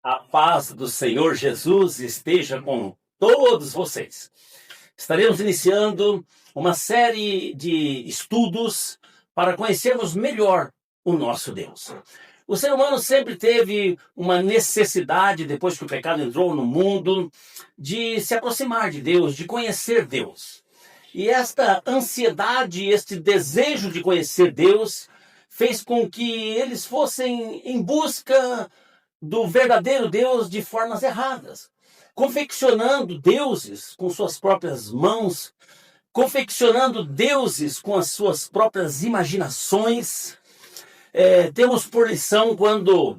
A paz do Senhor Jesus esteja com todos vocês. Estaremos iniciando uma série de estudos para conhecermos melhor o nosso Deus. O ser humano sempre teve uma necessidade, depois que o pecado entrou no mundo, de se aproximar de Deus, de conhecer Deus. E esta ansiedade, este desejo de conhecer Deus, fez com que eles fossem em busca do verdadeiro Deus de formas erradas, confeccionando deuses com suas próprias mãos, confeccionando deuses com as suas próprias imaginações. Temos por lição quando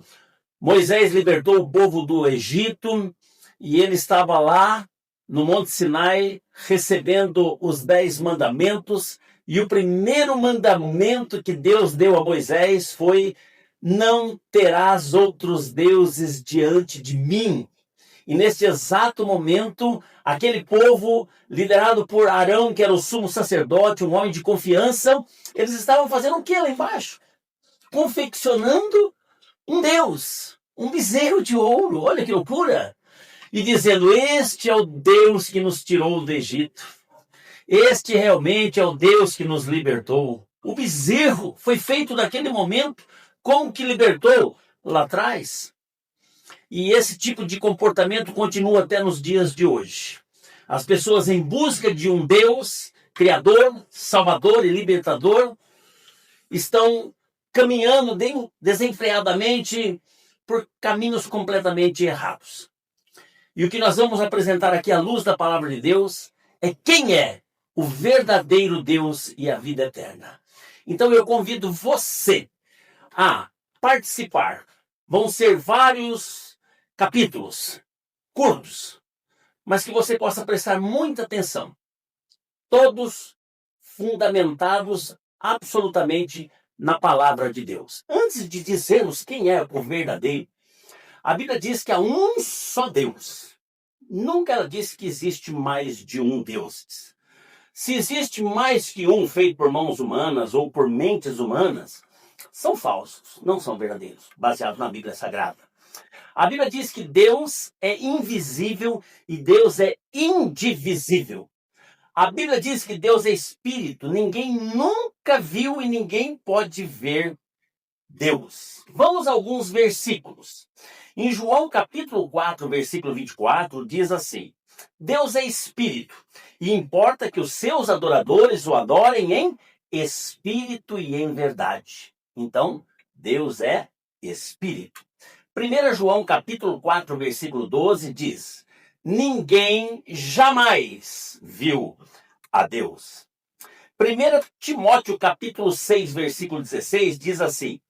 Moisés libertou o povo do Egito e ele estava lá no Monte Sinai recebendo os 10 mandamentos, e o primeiro mandamento que Deus deu a Moisés foi: não terás outros deuses diante de mim. E neste exato momento, aquele povo, liderado por Arão, que era o sumo sacerdote, um homem de confiança, eles estavam fazendo o que lá embaixo? Confeccionando um Deus, um bezerro de ouro, olha que loucura! E dizendo: este é o Deus que nos tirou do Egito. Este realmente é o Deus que nos libertou. O bezerro foi feito naquele momento com o que libertou lá atrás. E esse tipo de comportamento continua até nos dias de hoje. As pessoas em busca de um Deus criador, salvador e libertador estão caminhando desenfreadamente por caminhos completamente errados. E o que nós vamos apresentar aqui à luz da palavra de Deus é quem é o verdadeiro Deus e a vida eterna. Então eu convido você a participar. Vão ser vários capítulos curtos, mas que você possa prestar muita atenção. Todos fundamentados absolutamente na palavra de Deus. Antes de dizermos quem é o verdadeiro, a Bíblia diz que há um só Deus. Nunca ela disse que existe mais de um Deus. Se existe mais que um feito por mãos humanas ou por mentes humanas, são falsos, não são verdadeiros, baseados na Bíblia Sagrada. A Bíblia diz que Deus é invisível e Deus é indivisível. A Bíblia diz que Deus é espírito, ninguém nunca viu e ninguém pode ver Deus. Vamos a alguns versículos. Em João capítulo 4, versículo 24, diz assim: Deus é espírito e importa que os seus adoradores o adorem em espírito e em verdade. Então, Deus é espírito. 1 João capítulo 4, versículo 12 diz: ninguém jamais viu a Deus. 1 Timóteo capítulo 6, versículo 16 diz assim: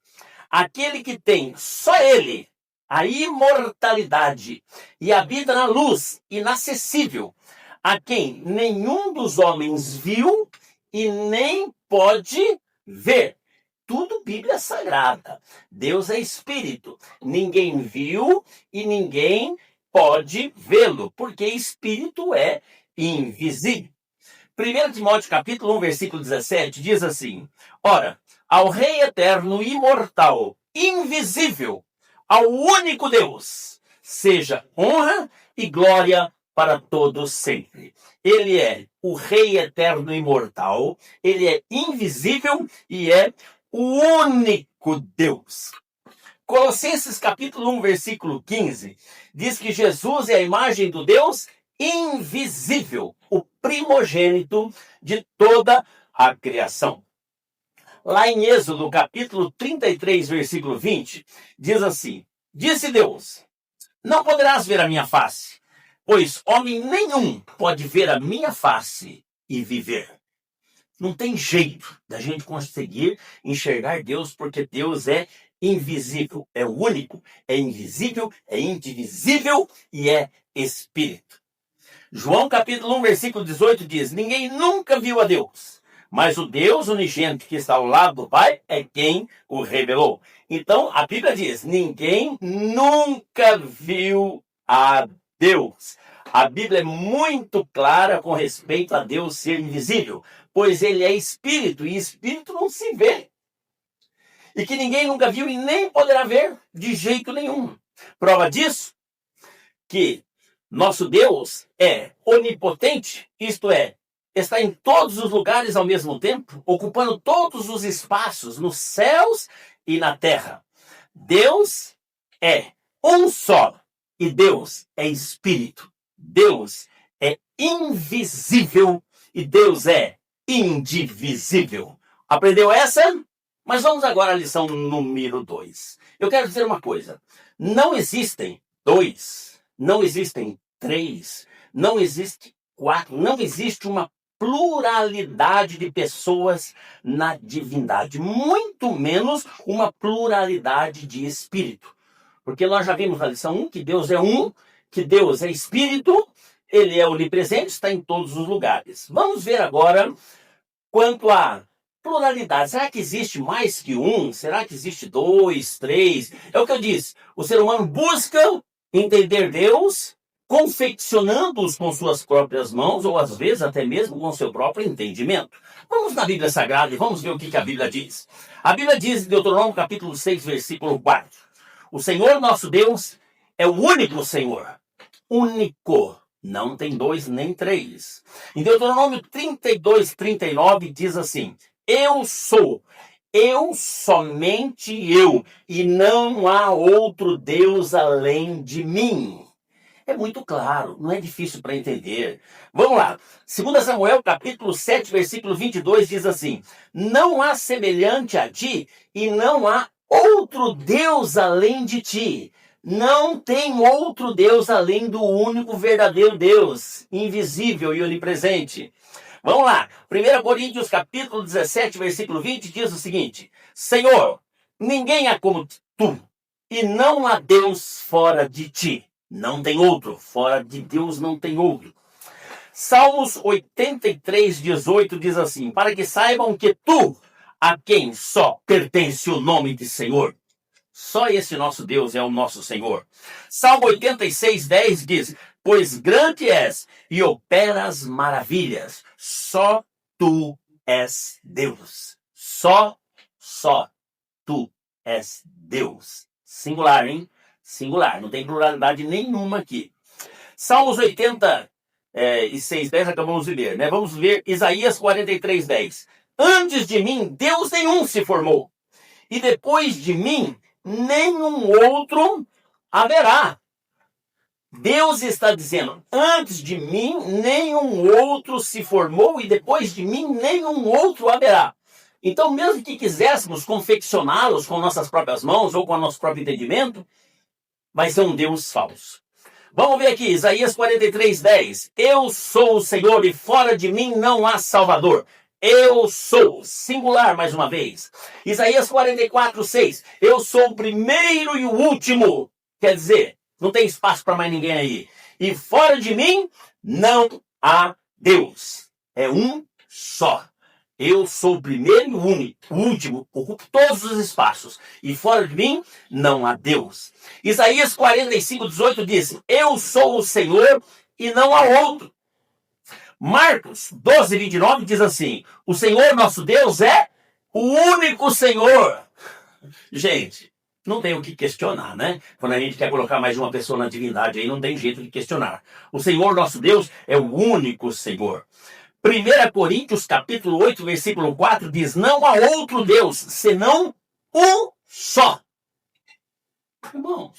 aquele que tem só ele a imortalidade e habita na luz inacessível, a quem nenhum dos homens viu e nem pode ver. Tudo Bíblia Sagrada. Deus é espírito. Ninguém viu e ninguém pode vê-lo, porque espírito é invisível. 1 Timóteo capítulo 1, versículo 17 diz assim: ora, ao Rei eterno, imortal, invisível, ao único Deus, seja honra e glória para todos sempre. Ele é o Rei eterno e imortal, ele é invisível e é o único Deus. Colossenses capítulo 1, versículo 15, diz que Jesus é a imagem do Deus invisível, o primogênito de toda a criação. Lá em Êxodo, capítulo 33, versículo 20, diz assim: disse Deus: não poderás ver a minha face, pois homem nenhum pode ver a minha face e viver. Não tem jeito da gente conseguir enxergar Deus, porque Deus é invisível, é único, é invisível, é indivisível e é espírito. João capítulo 1, versículo 18 diz: ninguém nunca viu a Deus, mas o Deus unigênito que está ao lado do Pai é quem o revelou. Então a Bíblia diz: ninguém nunca viu a Deus. A Bíblia é muito clara com respeito a Deus ser invisível, pois ele é espírito e espírito não se vê. E que ninguém nunca viu e nem poderá ver de jeito nenhum. Prova disso que nosso Deus é onipotente, isto é, está em todos os lugares ao mesmo tempo, ocupando todos os espaços nos céus e na terra. Deus é um só e Deus é espírito. Deus é invisível e Deus é indivisível. Aprendeu essa? Mas vamos agora à lição número 2. Eu quero dizer uma coisa. Não existem 2, não existem 3, não existe 4, não existe uma pluralidade de pessoas na divindade, muito menos uma pluralidade de espírito. Porque nós já vimos na lição 1 que Deus é um, que Deus é espírito, ele é onipresente, está em todos os lugares. Vamos ver agora quanto a pluralidade. Será que existe mais que um? Será que existe 2, 3? É o que eu disse. O ser humano busca entender Deus confeccionando-os com suas próprias mãos, ou às vezes até mesmo com seu próprio entendimento. Vamos na Bíblia Sagrada e vamos ver o que a Bíblia diz. A Bíblia diz em Deuteronômio capítulo 6, versículo 4. O Senhor nosso Deus é o único Senhor. Único. Não tem 2 nem 3. Em Deuteronômio 32, 39 diz assim: eu sou, eu somente eu, e não há outro Deus além de mim. É muito claro, não é difícil para entender. Vamos lá. 2 Samuel, capítulo 7, versículo 22, diz assim: não há semelhante a ti, e não há outro Deus além de ti. Não tem outro Deus além do único verdadeiro Deus, invisível e onipresente. Vamos lá. 1 Coríntios, capítulo 17, versículo 20, diz o seguinte: Senhor, ninguém há como tu, e não há Deus fora de ti. Não tem outro. Fora de Deus não tem outro. Salmos 83, 18 diz assim: para que saibam que tu, a quem só pertence o nome de Senhor. Só esse nosso Deus é o nosso Senhor. Salmo 86, 10 diz: pois grande és e operas maravilhas. Só tu és Deus. Só tu és Deus. Singular, hein? Singular, não tem pluralidade nenhuma aqui. Salmos 86, 10, acabamos de ler, né? Vamos ver Isaías 43, 10. Antes de mim, Deus nenhum se formou, e depois de mim, nenhum outro haverá. Deus está dizendo, antes de mim, nenhum outro se formou, e depois de mim, nenhum outro haverá. Então, mesmo que quiséssemos confeccioná-los com nossas próprias mãos, ou com o nosso próprio entendimento, vai ser um Deus falso. Vamos ver aqui, Isaías 43, 10. Eu sou o Senhor e fora de mim não há Salvador. Eu sou, singular mais uma vez. Isaías 44, 6. Eu sou o primeiro e o último. Quer dizer, não tem espaço para mais ninguém aí. E fora de mim não há Deus. É um só. Eu sou o primeiro e o único, o último, ocupo todos os espaços. E fora de mim, não há Deus. Isaías 45, 18 diz: eu sou o Senhor e não há outro. Marcos 12, 29 diz assim: o Senhor nosso Deus é o único Senhor. Gente, não tem o que questionar, né? Quando a gente quer colocar mais uma pessoa na divindade, aí não tem jeito de questionar. O Senhor nosso Deus é o único Senhor. 1 Coríntios, capítulo 8, versículo 4, diz: não há outro Deus, senão um só. Irmãos,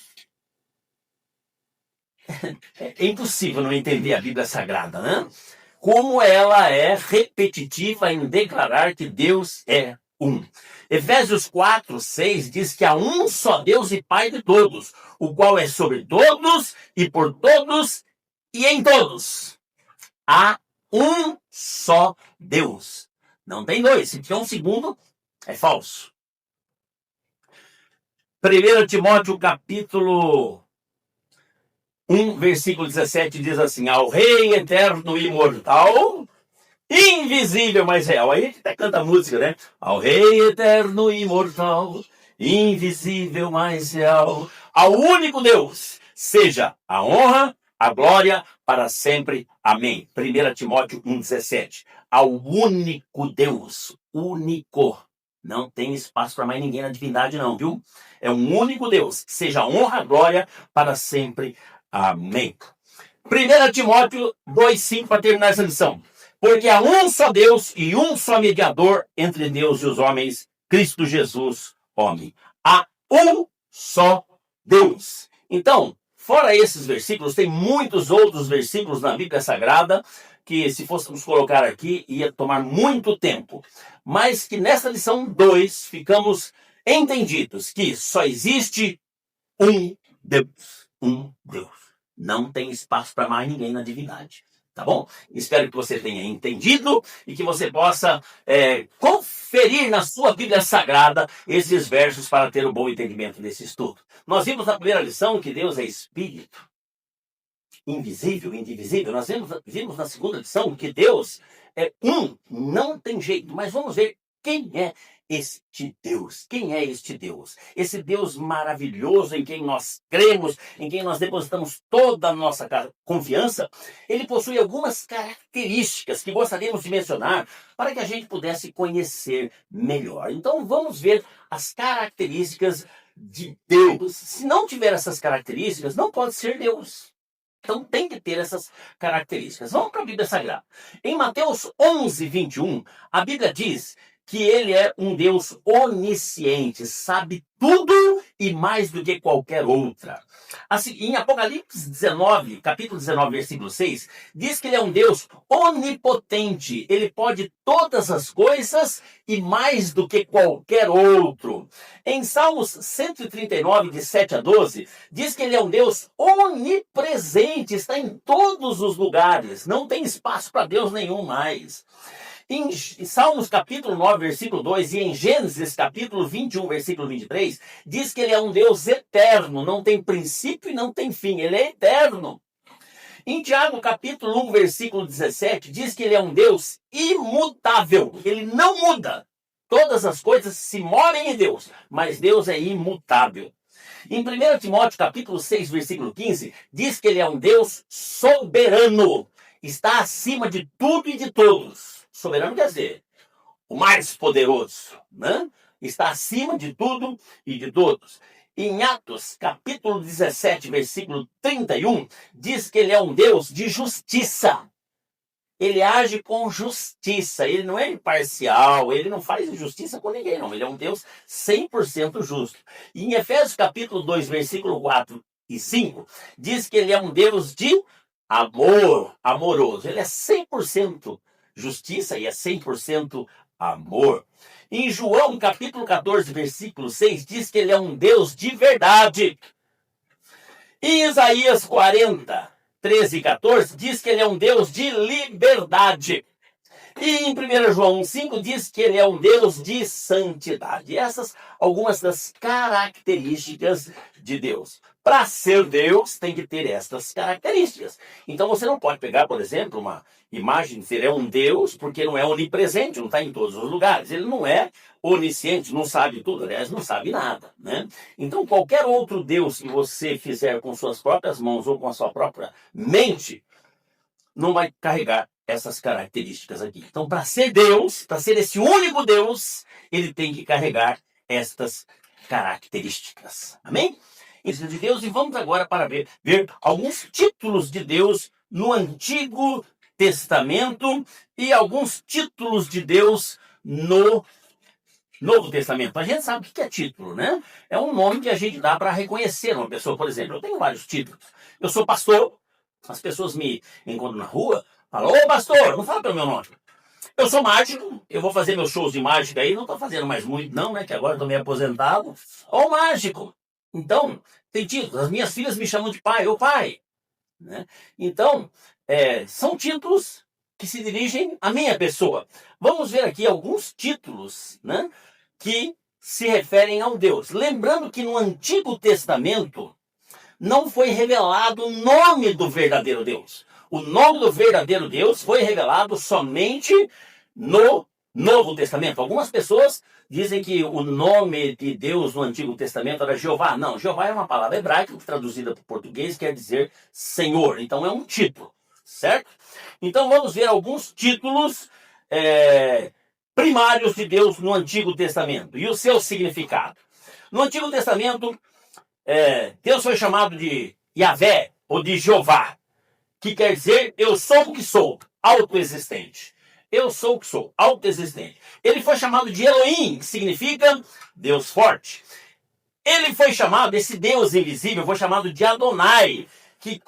é impossível não entender a Bíblia Sagrada, né? Como ela é repetitiva em declarar que Deus é um. Efésios 4, 6 diz que há um só Deus e Pai de todos, o qual é sobre todos e por todos e em todos. Há um só Deus. Não tem dois. Se tiver um segundo, é falso. 1 Timóteo capítulo 1, versículo 17 diz assim: ao Rei eterno e imortal, invisível, mas real. Aí a gente até canta a música, né? Ao Rei eterno e imortal, invisível, mas real, ao único Deus, seja a honra, a glória para sempre. Amém. 1 Timóteo 1,17. Ao único Deus, único. Não tem espaço para mais ninguém na divindade não, viu? É um único Deus. Seja honra e glória para sempre. Amém. 1 Timóteo 2,5 para terminar essa lição. Porque há um só Deus e um só mediador entre Deus e os homens, Cristo Jesus, homem. Há um só Deus. Então, fora esses versículos, tem muitos outros versículos na Bíblia Sagrada que, se fôssemos colocar aqui, ia tomar muito tempo. Mas que nessa lição 2 ficamos entendidos que só existe um Deus. Um Deus. Não tem espaço para mais ninguém na divindade. Tá bom? Espero que você tenha entendido e que você possa conferir na sua Bíblia Sagrada esses versos para ter um bom entendimento desse estudo. Nós vimos na primeira lição que Deus é Espírito, invisível, indivisível. Nós vimos na segunda lição que Deus é um, não tem jeito. Mas vamos ver quem é este Deus. Quem é este Deus? Esse Deus maravilhoso em quem nós cremos, em quem nós depositamos toda a nossa confiança, ele possui algumas características que gostaríamos de mencionar para que a gente pudesse conhecer melhor. Então vamos ver as características de Deus. Se não tiver essas características, não pode ser Deus. Então tem que ter essas características. Vamos para a Bíblia Sagrada. Em Mateus 11:21, a Bíblia diz que ele é um Deus onisciente, sabe tudo e mais do que qualquer outra. Assim, em Apocalipse 19, capítulo 19, versículo 6, diz que ele é um Deus onipotente, ele pode todas as coisas e mais do que qualquer outro. Em Salmos 139, de 7 a 12, diz que ele é um Deus onipresente, está em todos os lugares, não tem espaço para Deus nenhum mais. Em Salmos capítulo 9, versículo 2 e em Gênesis capítulo 21, versículo 23, diz que ele é um Deus eterno, não tem princípio e não tem fim, ele é eterno. Em Tiago capítulo 1, versículo 17, diz que ele é um Deus imutável, ele não muda. Todas as coisas se movem em Deus, mas Deus é imutável. Em 1 Timóteo capítulo 6, versículo 15, diz que ele é um Deus soberano, está acima de tudo e de todos. Soberano quer dizer, o mais poderoso, né? Está acima de tudo e de todos. Em Atos, capítulo 17, versículo 31, diz que ele é um Deus de justiça. Ele age com justiça, ele não é imparcial, ele não faz injustiça com ninguém, não. Ele é um Deus 100% justo. E em Efésios, capítulo 2, versículo 4 e 5, diz que ele é um Deus de amor, amoroso. Ele é 100% justiça e é 100% amor. Em João, capítulo 14, versículo 6, diz que ele é um Deus de verdade. Em Isaías 40, 13 e 14, diz que ele é um Deus de liberdade. E em 1 João 1,5 diz que ele é um Deus de santidade. Essas algumas das características de Deus. Para ser Deus, tem que ter estas características. Então você não pode pegar, por exemplo, uma imagem de ser um Deus, porque não é onipresente, não está em todos os lugares. Ele não é onisciente, não sabe tudo, aliás, não sabe nada, né? Então qualquer outro Deus que você fizer com suas próprias mãos ou com a sua própria mente, não vai carregar essas características aqui. Então, para ser Deus, para ser esse único Deus, ele tem que carregar estas características. Amém? Isso de Deus. E vamos agora para ver alguns títulos de Deus no Antigo Testamento e alguns títulos de Deus no Novo Testamento. A gente sabe o que é título, né? É um nome que a gente dá para reconhecer uma pessoa. Por exemplo, eu tenho vários títulos. Eu sou pastor, as pessoas me encontram na rua, falam: ô pastor, não fala pelo meu nome. Eu sou mágico, eu vou fazer meus shows de mágica aí, não estou fazendo mais muito não, né, que agora estou meio aposentado. Ô mágico! Então, tem títulos. As minhas filhas me chamam de pai, ô pai. Né? Então, são títulos que se dirigem à minha pessoa. Vamos ver aqui alguns títulos, né, que se referem ao Deus. Lembrando que no Antigo Testamento não foi revelado o nome do verdadeiro Deus. O nome do verdadeiro Deus foi revelado somente no Novo Testamento. Algumas pessoas dizem que o nome de Deus no Antigo Testamento era Jeová. Não, Jeová é uma palavra hebraica que traduzida para o português quer dizer Senhor. Então é um título, certo? Então vamos ver alguns títulos primários de Deus no Antigo Testamento e o seu significado. No Antigo Testamento, Deus foi chamado de Yahvé ou de Jeová, que quer dizer eu sou o que sou, autoexistente. Eu sou o que sou, autoexistente. Ele foi chamado de Elohim, que significa Deus forte. Ele foi chamado, esse Deus invisível, foi chamado de Adonai, que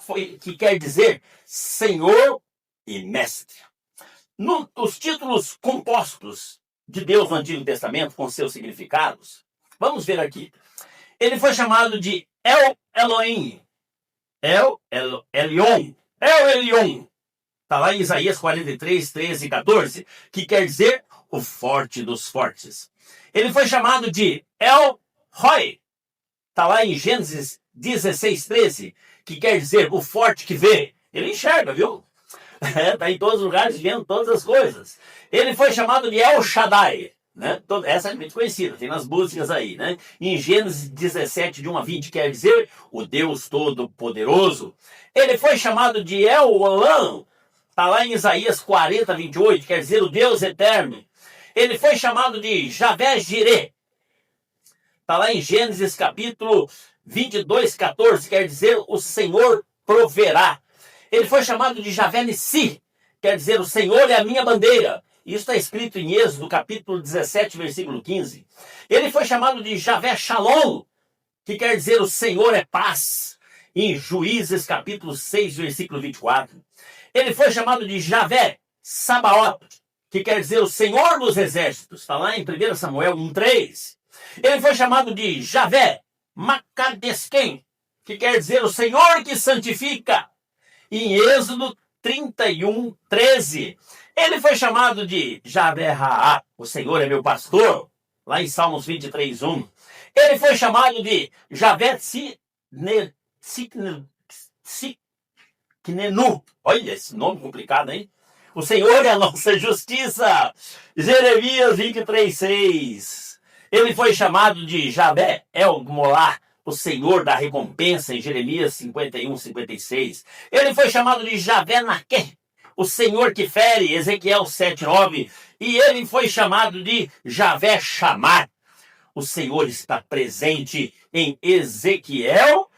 quer dizer Senhor e Mestre. Os títulos compostos de Deus no Antigo Testamento, com seus significados, vamos ver aqui. Ele foi chamado de El Elohim, El Elyon, El Elyon. Está lá em Isaías 43, 13 e 14, que quer dizer o forte dos fortes. Ele foi chamado de El Roi. Está lá em Gênesis 16, 13, que quer dizer o forte que vê. Ele enxerga, viu? Está em todos os lugares vendo todas as coisas. Ele foi chamado de El Shaddai. Né? Essa é muito conhecida, tem nas músicas aí. Né? Em Gênesis 17, de 1 a 20, quer dizer o Deus Todo-Poderoso. Ele foi chamado de El Olam. Está lá em Isaías 40, 28, quer dizer o Deus Eterno. Ele foi chamado de Javé Jireh. Está lá em Gênesis capítulo 22, 14, quer dizer o Senhor proverá. Ele foi chamado de Javé Nissi, quer dizer o Senhor é a minha bandeira. Isso está escrito em Êxodo capítulo 17, versículo 15. Ele foi chamado de Javé Shalom, que quer dizer o Senhor é paz. Em Juízes capítulo 6, versículo 24. Ele foi chamado de Javé Sabaoth, que quer dizer o Senhor dos Exércitos. Está lá em 1 Samuel 1:3. Ele foi chamado de Javé Makadesken, que quer dizer o Senhor que santifica. Em Êxodo 31:13. Ele foi chamado de Javé Raá, o Senhor é meu pastor. Lá em Salmos 23:1. Ele foi chamado de Javé Tzidkenu. Olha esse nome complicado, hein? O Senhor é a nossa justiça. Jeremias 23:6. Ele foi chamado de Javé El-Molá, o Senhor da recompensa, em Jeremias 51:56. Ele foi chamado de Javé Naqué, o Senhor que fere, Ezequiel 7:9. E ele foi chamado de Javé Chamar. O Senhor está presente em Ezequiel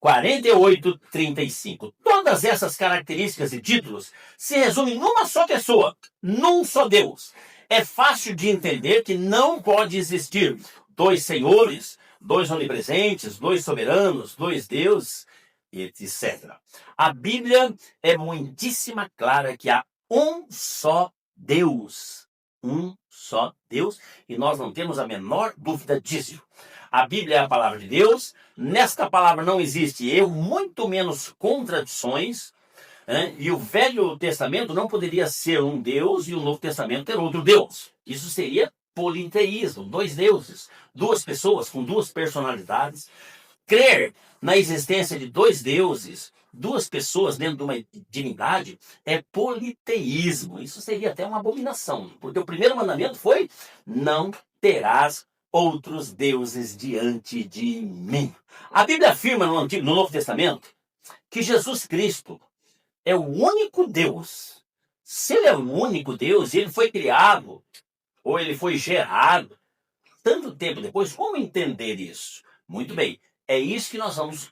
48:35. Todas essas características e títulos se resumem numa só pessoa, num só Deus. É fácil de entender que não pode existir dois senhores, dois onipresentes, dois soberanos, dois deuses, etc. A Bíblia é muitíssima clara que há um só Deus. Um só Deus, e nós não temos a menor dúvida disso. A Bíblia é a palavra de Deus, nesta palavra não existe erro, muito menos contradições, e o Velho Testamento não poderia ser um Deus e o Novo Testamento ter outro Deus. Isso seria politeísmo, dois deuses, duas pessoas com duas personalidades. Crer na existência de dois deuses, duas pessoas dentro de uma divindade, é politeísmo. Isso seria até uma abominação, porque o primeiro mandamento foi: não terás outros deuses diante de mim. A Bíblia afirma no Novo Testamento que Jesus Cristo é o único Deus. Se ele é o único Deus, ele foi criado, ou ele foi gerado, tanto tempo depois, como entender isso? Muito bem, é isso que nós vamos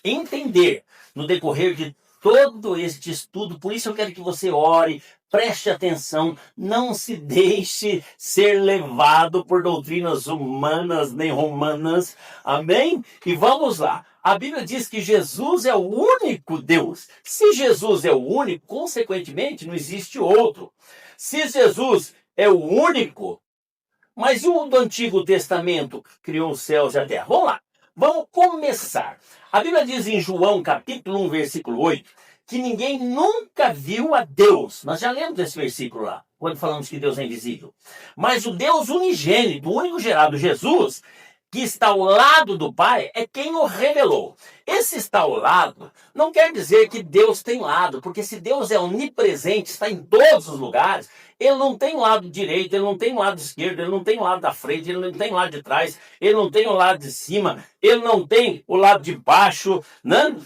entender no decorrer de todo este estudo. Por isso eu quero que você ore, preste atenção, não se deixe ser levado por doutrinas humanas nem romanas. Amém? E vamos lá. A Bíblia diz que Jesus é o único Deus. Se Jesus é o único, consequentemente, não existe outro. Se Jesus é o único, mas e o do Antigo Testamento que criou os céus e a terra? Vamos lá, vamos começar. A Bíblia diz em João capítulo 1, versículo 8, que ninguém nunca viu a Deus. Nós já lemos esse versículo lá, quando falamos que Deus é invisível. Mas o Deus unigênito, o único gerado, Jesus, que está ao lado do Pai, é quem o revelou. Esse está ao lado não quer dizer que Deus tem lado, porque se Deus é onipresente, está em todos os lugares, ele não tem o lado direito, ele não tem o lado esquerdo, ele não tem o lado da frente, ele não tem o lado de trás, ele não tem o lado de cima, ele não tem o lado de baixo, né?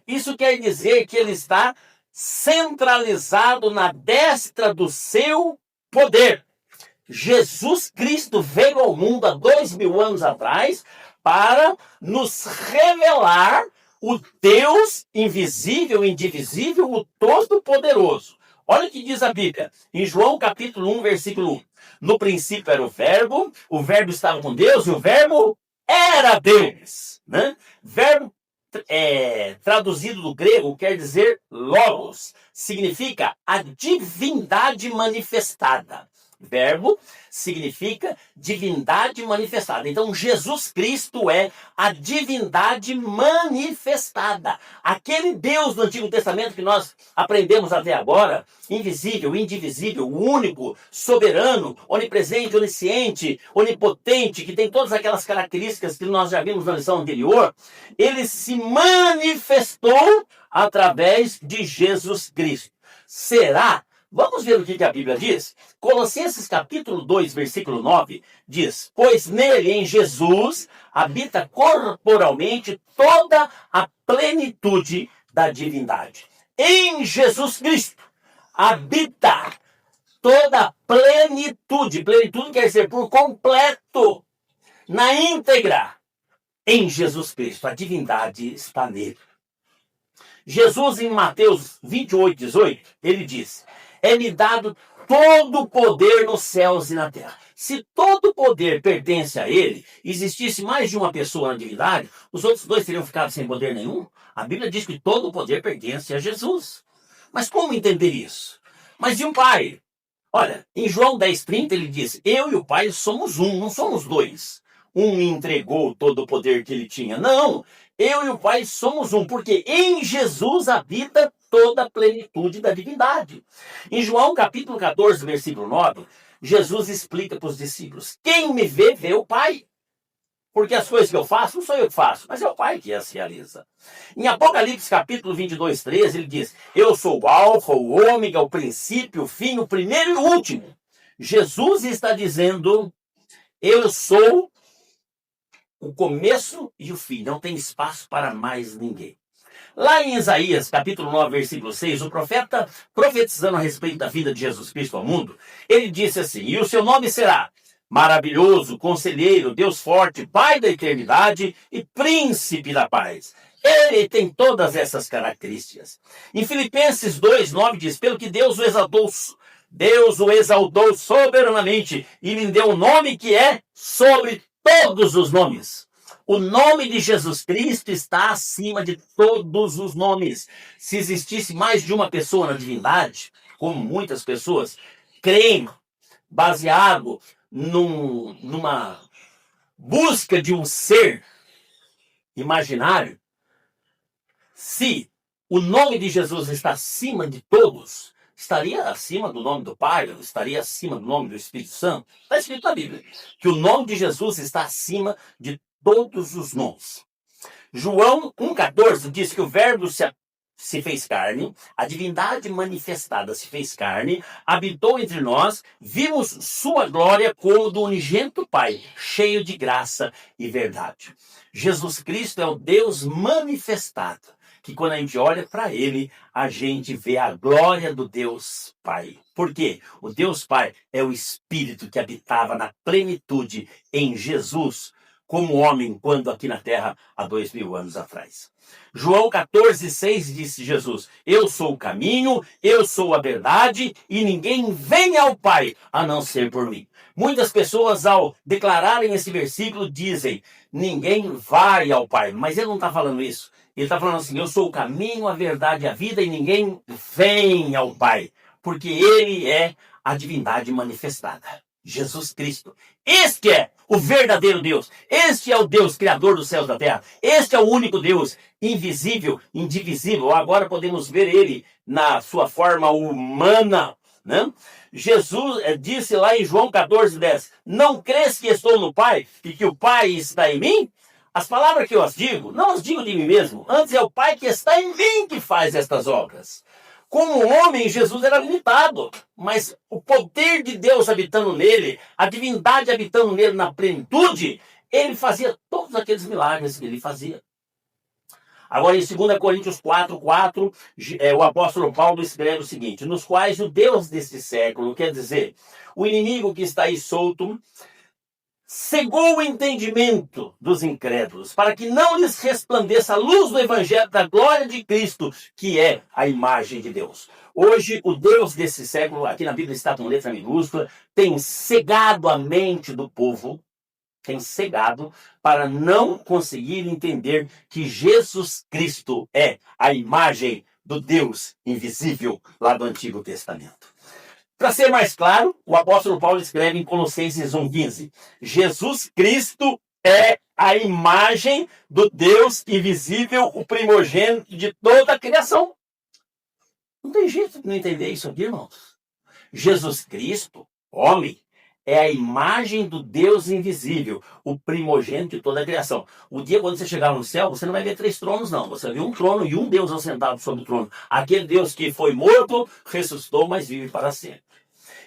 Isso quer dizer que ele está centralizado na destra do seu poder. Jesus Cristo veio ao mundo há 2000 anos atrás para nos revelar o Deus invisível, indivisível, o Todo-Poderoso. Olha o que diz a Bíblia, em João capítulo 1, versículo 1. No princípio era o verbo estava com Deus e o verbo era Deus. Né? Verbo traduzido do grego quer dizer logos, significa a divindade manifestada. Verbo significa divindade manifestada. Então, Jesus Cristo é a divindade manifestada. Aquele Deus do Antigo Testamento que nós aprendemos até agora, invisível, indivisível, único, soberano, onipresente, onisciente, onipotente, que tem todas aquelas características que nós já vimos na lição anterior, ele se manifestou através de Jesus Cristo. Será? Vamos ver o que a Bíblia diz? Colossenses capítulo 2, versículo 9, diz: pois nele, em Jesus, habita corporalmente toda a plenitude da divindade. Em Jesus Cristo habita toda a plenitude. Plenitude quer dizer por completo, na íntegra. Em Jesus Cristo, a divindade está nele. Jesus, em Mateus 28, 18, ele diz: é-me dado todo o poder nos céus e na terra. Se todo o poder pertence a ele, existisse mais de uma pessoa na divindade, os outros dois teriam ficado sem poder nenhum? A Bíblia diz que todo o poder pertence a Jesus. Mas como entender isso? Mas de um pai. Olha, em João 10,30 ele diz: eu e o pai somos um, não somos dois. Um me entregou todo o poder que ele tinha. Não, eu e o pai somos um, porque em Jesus habita toda a plenitude da divindade. Em João capítulo 14, versículo 9, Jesus explica para os discípulos: quem me vê, vê o Pai. Porque as coisas que eu faço, não sou eu que faço, mas é o Pai que as realiza. Em Apocalipse capítulo 22, 13, ele diz: eu sou o alfa, o ômega, o princípio, o fim, o primeiro e o último. Jesus está dizendo: eu sou o começo e o fim, não tem espaço para mais ninguém. Lá em Isaías, capítulo 9, versículo 6, o profeta, profetizando a respeito da vida de Jesus Cristo ao mundo, ele disse assim: e o seu nome será maravilhoso, conselheiro, Deus forte, Pai da eternidade e príncipe da paz. Ele tem todas essas características. Em Filipenses 2, 9 diz: pelo que Deus o exaltou soberanamente e lhe deu um nome que é sobre todos os nomes. O nome de Jesus Cristo está acima de todos os nomes. Se existisse mais de uma pessoa na divindade, como muitas pessoas creem, baseado numa busca de um ser imaginário, se o nome de Jesus está acima de todos, estaria acima do nome do Pai, estaria acima do nome do Espírito Santo. Está escrito na Bíblia que o nome de Jesus está acima de todos os nomes. João 1,14 diz que o verbo se fez carne, a divindade manifestada se fez carne, habitou entre nós, vimos sua glória como do unigênito Pai, cheio de graça e verdade. Jesus Cristo é o Deus manifestado, que quando a gente olha para ele, a gente vê a glória do Deus Pai. Por quê? O Deus Pai é o Espírito que habitava na plenitude em Jesus, como homem, quando aqui na terra, há 2000 anos atrás. João 14,6 disse Jesus: eu sou o caminho, eu sou a verdade, e ninguém vem ao Pai a não ser por mim. Muitas pessoas, ao declararem esse versículo, dizem: ninguém vai ao Pai. Mas ele não está falando isso. Ele está falando assim: eu sou o caminho, a verdade e a vida, e ninguém vem ao Pai. Porque ele é a divindade manifestada. Jesus Cristo. Este é o verdadeiro Deus. Este é o Deus criador dos céus e da terra. Este é o único Deus, invisível, indivisível. Agora podemos ver ele na sua forma humana, né? Jesus disse lá em João 14:10: não crês que estou no Pai e que o Pai está em mim? As palavras que eu as digo, não as digo de mim mesmo. Antes é o Pai que está em mim que faz estas obras. Como homem, Jesus era limitado, mas o poder de Deus habitando nele, a divindade habitando nele na plenitude, ele fazia todos aqueles milagres que ele fazia. Agora, em 2 Coríntios 4:4, o apóstolo Paulo escreve o seguinte: nos quais o Deus deste século, quer dizer, o inimigo que está aí solto, cegou o entendimento dos incrédulos, para que não lhes resplandeça a luz do evangelho da glória de Cristo, que é a imagem de Deus. Hoje, o Deus desse século, aqui na Bíblia está com letra minúscula, tem cegado a mente do povo, tem cegado para não conseguir entender que Jesus Cristo é a imagem do Deus invisível lá do Antigo Testamento. Para ser mais claro, o apóstolo Paulo escreve em Colossenses 1:15: Jesus Cristo é a imagem do Deus invisível, o primogênito de toda a criação. Não tem jeito de não entender isso aqui, irmãos. Jesus Cristo, homem, é a imagem do Deus invisível, o primogênito de toda a criação. O dia quando você chegar no céu, você não vai ver 3 tronos, não. Você vai ver um trono e um Deus assentado sobre o trono. Aquele Deus que foi morto, ressuscitou, mas vive para sempre.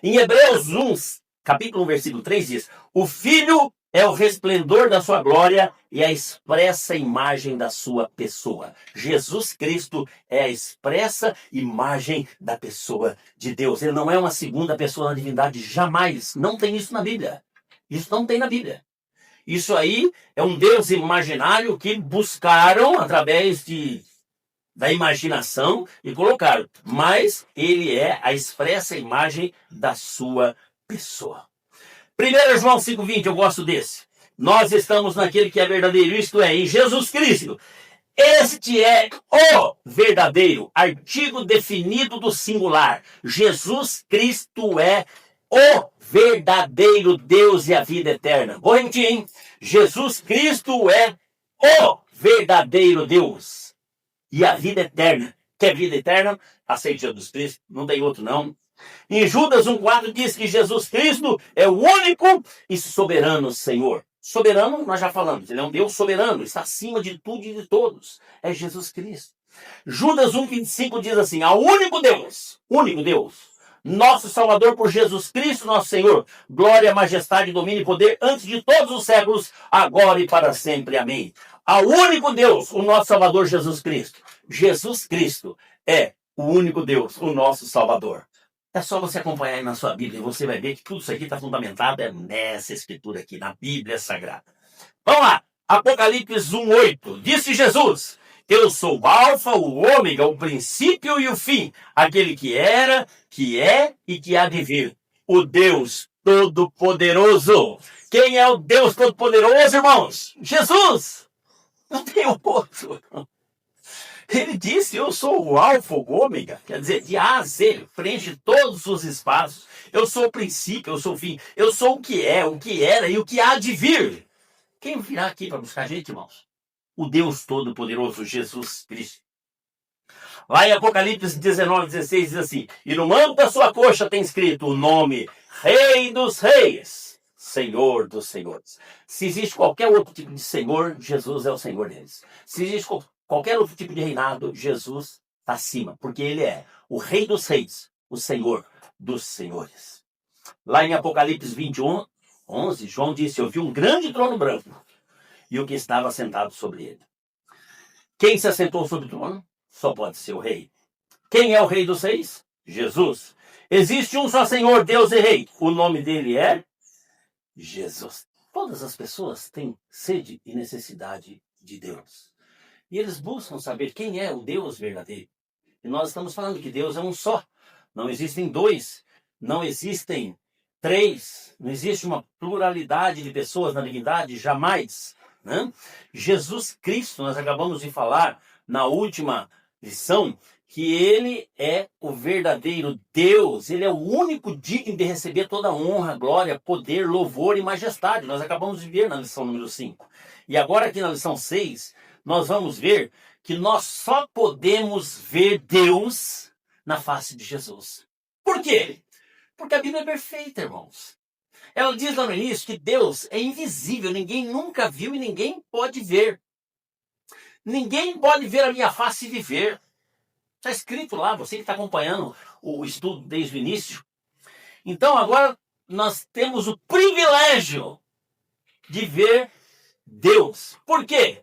Em Hebreus 1, capítulo 1, versículo 3 diz: o Filho é o resplendor da sua glória e a expressa imagem da sua pessoa. Jesus Cristo é a expressa imagem da pessoa de Deus. Ele não é uma segunda pessoa na divindade, jamais. Não tem isso na Bíblia. Isso não tem na Bíblia. Isso aí é um Deus imaginário que buscaram através da imaginação e colocaram. Mas ele é a expressa imagem da sua pessoa. 1 João 5,20, eu gosto desse. Nós estamos naquele que é verdadeiro, isto é, em Jesus Cristo. Este é o verdadeiro, artigo definido do singular. Jesus Cristo é o verdadeiro Deus e a vida eterna. Vou repetir, hein? Jesus Cristo é o verdadeiro Deus e a vida eterna. Quer vida eterna? Aceite Jesus Cristo, não tem outro não. Em Judas 1,4 diz que Jesus Cristo é o único e soberano Senhor. Soberano, nós já falamos, ele é um Deus soberano, está acima de tudo e de todos. É Jesus Cristo. Judas 1,25 diz assim: ao único Deus, nosso Salvador por Jesus Cristo, nosso Senhor, glória, majestade, domínio e poder antes de todos os séculos, agora e para sempre. Amém. Ao único Deus, o nosso Salvador Jesus Cristo. Jesus Cristo é o único Deus, o nosso Salvador. É só você acompanhar aí na sua Bíblia e você vai ver que tudo isso aqui está fundamentado nessa escritura aqui, na Bíblia Sagrada. Vamos lá, Apocalipse 1,8. Disse Jesus: eu sou o Alfa, o Ômega, o princípio e o fim, aquele que era, que é e que há de vir, o Deus Todo-Poderoso. Quem é o Deus Todo-Poderoso, irmãos? Jesus! Não tem outro. Ele disse: eu sou o Alfa, o Ômega, quer dizer, de A a Z, preenche todos os espaços. Eu sou o princípio, eu sou o fim, eu sou o que é, o que era e o que há de vir. Quem virá aqui para buscar a gente, irmãos? O Deus Todo-Poderoso, Jesus Cristo. Lá em Apocalipse 19:16 diz assim: e no manto da sua coxa tem escrito o nome Rei dos Reis, Senhor dos Senhores. Se existe qualquer outro tipo de Senhor, Jesus é o Senhor deles. Se existe qualquer outro tipo de reinado, Jesus está acima, porque ele é o Rei dos Reis, o Senhor dos Senhores. Lá em Apocalipse 21:11, João disse: eu vi um grande trono branco e o que estava sentado sobre ele. Quem se assentou sobre o trono? Só pode ser o rei. Quem é o Rei dos Reis? Jesus. Existe um só Senhor, Deus e Rei. O nome dele é Jesus. Todas as pessoas têm sede e necessidade de Deus. E eles buscam saber quem é o Deus verdadeiro. E nós estamos falando que Deus é um só. Não existem dois, não existem três, não existe uma pluralidade de pessoas na divindade, jamais. Né? Jesus Cristo, nós acabamos de falar na última lição, que ele é o verdadeiro Deus, ele é o único digno de receber toda a honra, glória, poder, louvor e majestade. Nós acabamos de ver na lição número 5. E agora aqui na lição 6, nós vamos ver que nós só podemos ver Deus na face de Jesus. Por quê? Porque a Bíblia é perfeita, irmãos. Ela diz lá no início que Deus é invisível, ninguém nunca viu e ninguém pode ver. Ninguém pode ver a minha face e viver. Está escrito lá, você que está acompanhando o estudo desde o início. Então agora nós temos o privilégio de ver Deus. Por quê?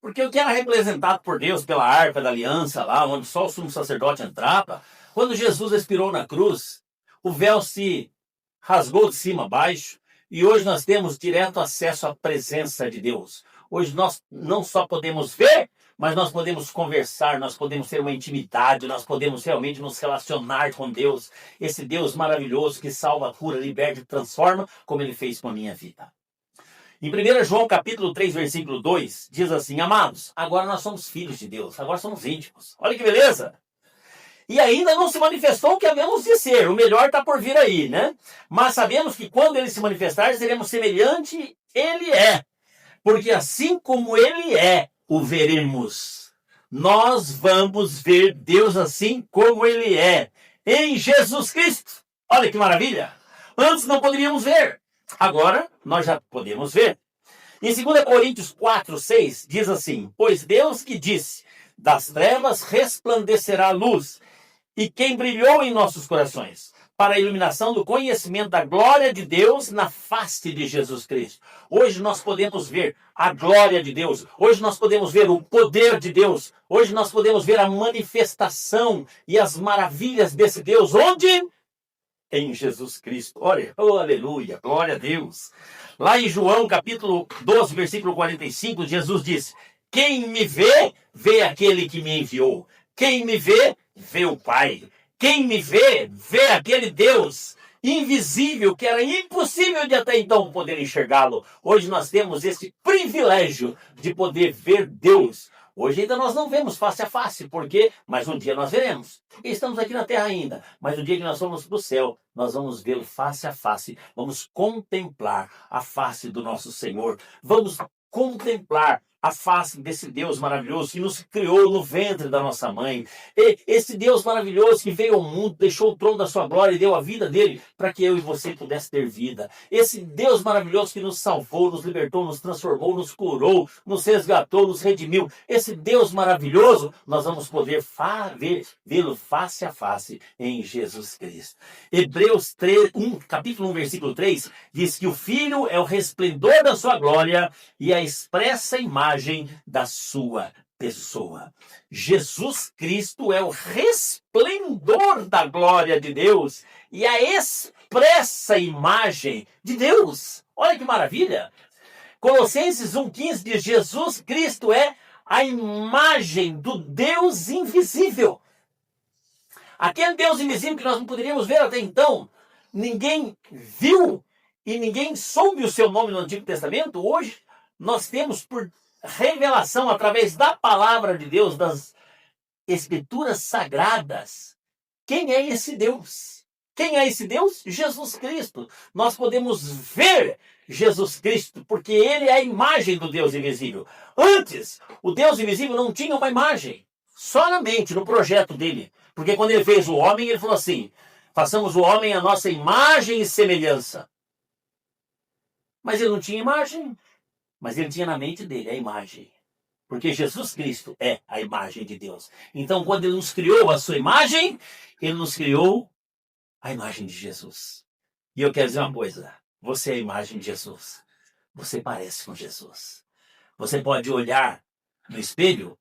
Porque o que era representado por Deus pela arca da aliança lá, onde só o sumo sacerdote entrava, quando Jesus expirou na cruz, o véu se rasgou de cima a baixo, e hoje nós temos direto acesso à presença de Deus. Hoje nós não só podemos ver, mas nós podemos conversar, nós podemos ter uma intimidade, nós podemos realmente nos relacionar com Deus, esse Deus maravilhoso que salva, cura, liberta e transforma, como Ele fez com a minha vida. Em 1 João capítulo 3, versículo 2, diz assim: amados, agora nós somos filhos de Deus, agora somos íntimos. Olha que beleza! E ainda não se manifestou o que havemos de ser, o melhor está por vir aí, né? Mas sabemos que quando Ele se manifestar, seremos semelhante Ele é, porque assim como Ele é, o veremos. Nós vamos ver Deus assim como Ele é, em Jesus Cristo. Olha que maravilha! Antes não poderíamos ver, agora nós já podemos ver. Em 2 Coríntios 4, 6, diz assim: pois Deus que disse, das trevas resplandecerá a luz, e quem brilhou em nossos corações, para a iluminação do conhecimento da glória de Deus na face de Jesus Cristo. Hoje nós podemos ver a glória de Deus, hoje nós podemos ver o poder de Deus, hoje nós podemos ver a manifestação e as maravilhas desse Deus, onde? Em Jesus Cristo. Olha, oh, aleluia, glória a Deus. Lá em João capítulo 12, versículo 45, Jesus disse: quem me vê, vê aquele que me enviou. Quem me vê, vê o Pai. Quem me vê, vê aquele Deus invisível, que era impossível de até então poder enxergá-lo. Hoje nós temos esse privilégio de poder ver Deus. Hoje ainda nós não vemos face a face, porque, mas um dia nós veremos. E estamos aqui na terra ainda, mas no dia que nós formos para o céu, nós vamos vê-lo face a face. Vamos contemplar a face do nosso Senhor. Vamos contemplar a face desse Deus maravilhoso que nos criou no ventre da nossa mãe. E esse Deus maravilhoso que veio ao mundo, deixou o trono da sua glória e deu a vida dele para que eu e você pudesse ter vida. Esse Deus maravilhoso que nos salvou, nos libertou, nos transformou, nos curou, nos resgatou, nos redimiu. Esse Deus maravilhoso, nós vamos poder vê-lo face a face em Jesus Cristo. Hebreus 3, capítulo 1, versículo 3, diz que o Filho é o resplendor da sua glória e a expressa imagem da sua pessoa. Jesus Cristo é o resplendor da glória de Deus e a expressa imagem de Deus. Olha que maravilha! Colossenses 1,15 diz: Jesus Cristo é a imagem do Deus invisível. Aquele Deus invisível que nós não poderíamos ver até então, ninguém viu e ninguém soube o seu nome no Antigo Testamento. Hoje nós temos por revelação através da palavra de Deus, das escrituras sagradas, quem é esse Deus? Quem é esse Deus? Jesus Cristo. Nós podemos ver Jesus Cristo, porque Ele é a imagem do Deus invisível. Antes, o Deus invisível não tinha uma imagem, só na mente, no projeto dele. Porque quando Ele fez o homem, Ele falou assim: façamos o homem a nossa imagem e semelhança. Mas Ele não tinha imagem. Mas Ele tinha na mente dele a imagem. Porque Jesus Cristo é a imagem de Deus. Então, quando Ele nos criou a sua imagem, Ele nos criou a imagem de Jesus. E eu quero dizer uma coisa: você é a imagem de Jesus. Você parece com Jesus. Você pode olhar no espelho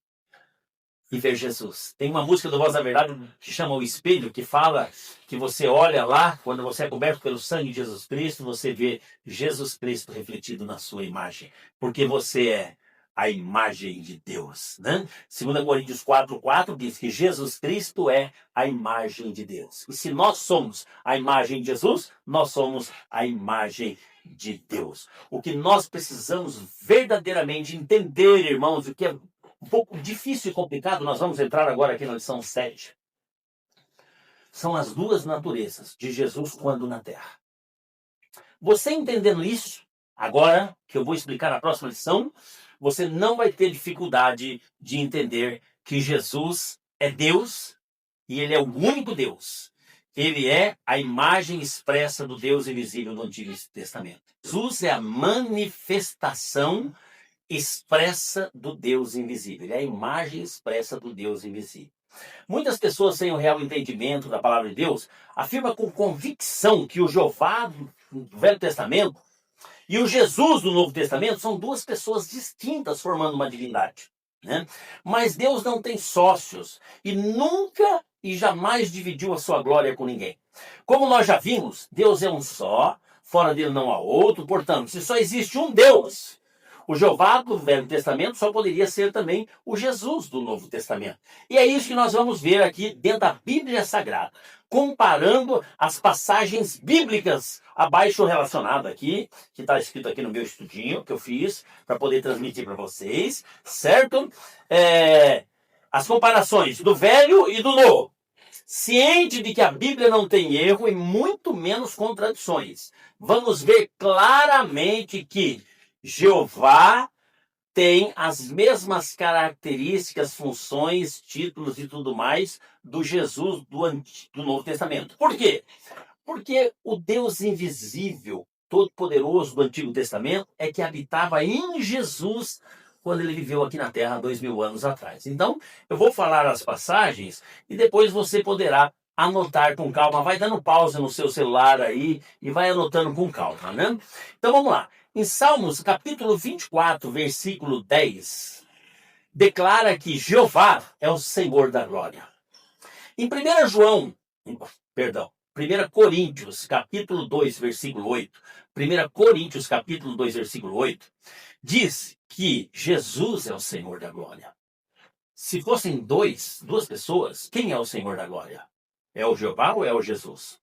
e ver Jesus. Tem uma música do Voz da Verdade que chama O Espelho, que fala que você olha lá, quando você é coberto pelo sangue de Jesus Cristo, você vê Jesus Cristo refletido na sua imagem. Porque você é a imagem de Deus, né? 2 Coríntios 4,4 diz que Jesus Cristo é a imagem de Deus. E se nós somos a imagem de Jesus, nós somos a imagem de Deus. O que nós precisamos verdadeiramente entender, irmãos, o que é um pouco difícil e complicado, nós vamos entrar agora aqui na lição 7. São as duas naturezas de Jesus quando na terra. Você entendendo isso, agora que eu vou explicar na próxima lição, você não vai ter dificuldade de entender que Jesus é Deus e Ele é o único Deus. Ele é a imagem expressa do Deus invisível do Antigo Testamento. Jesus é a manifestação expressa do Deus invisível. Ele é a imagem expressa do Deus invisível. Muitas pessoas sem o real entendimento da palavra de Deus afirmam com convicção que o Jeová do Velho Testamento e o Jesus do Novo Testamento são duas pessoas distintas formando uma divindade. né? Mas Deus não tem sócios e nunca e jamais dividiu a sua glória com ninguém. Como nós já vimos, Deus é um só, fora dele não há outro, portanto, se só existe um Deus, o Jeová do Velho Testamento só poderia ser também o Jesus do Novo Testamento. E é isso que nós vamos ver aqui dentro da Bíblia Sagrada, comparando as passagens bíblicas abaixo relacionadas aqui, que está escrito aqui no meu estudinho que eu fiz para poder transmitir para vocês, certo? As comparações do Velho e do Novo. Ciente de que a Bíblia não tem erro e muito menos contradições, vamos ver claramente que Jeová tem as mesmas características, funções, títulos e tudo mais do Jesus do Novo Testamento. Por quê? Porque o Deus invisível, todo-poderoso do Antigo Testamento é que habitava em Jesus quando ele viveu aqui na Terra há 2000 anos atrás. Então, eu vou falar as passagens e depois você poderá anotar com calma. Vai dando pausa no seu celular aí e vai anotando com calma, né? Então, vamos lá. Em Salmos, capítulo 24, versículo 10, declara que Jeová é o Senhor da glória. Em 1 Coríntios, capítulo 2, versículo 8, 1 Coríntios, capítulo 2, versículo 8, diz que Jesus é o Senhor da glória. Se fossem duas pessoas, quem é o Senhor da glória? É o Jeová ou é o Jesus?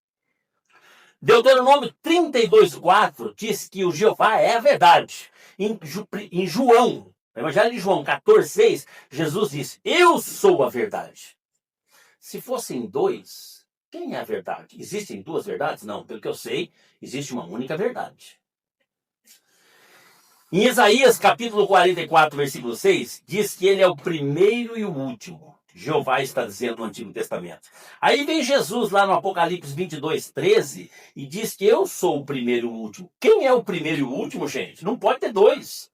Deuteronômio 32:4 diz que o Jeová é a verdade. Em João, no Evangelho de João 14:6, Jesus diz, eu sou a verdade. Se fossem dois, quem é a verdade? Existem duas verdades? Não, pelo que eu sei, existe uma única verdade. Em Isaías capítulo 44, versículo 6, diz que ele é o primeiro e o último. Jeová está dizendo no Antigo Testamento. Aí vem Jesus lá no Apocalipse 22:13 e diz que eu sou o primeiro e o último. Quem é o primeiro e o último, gente? Não pode ter dois.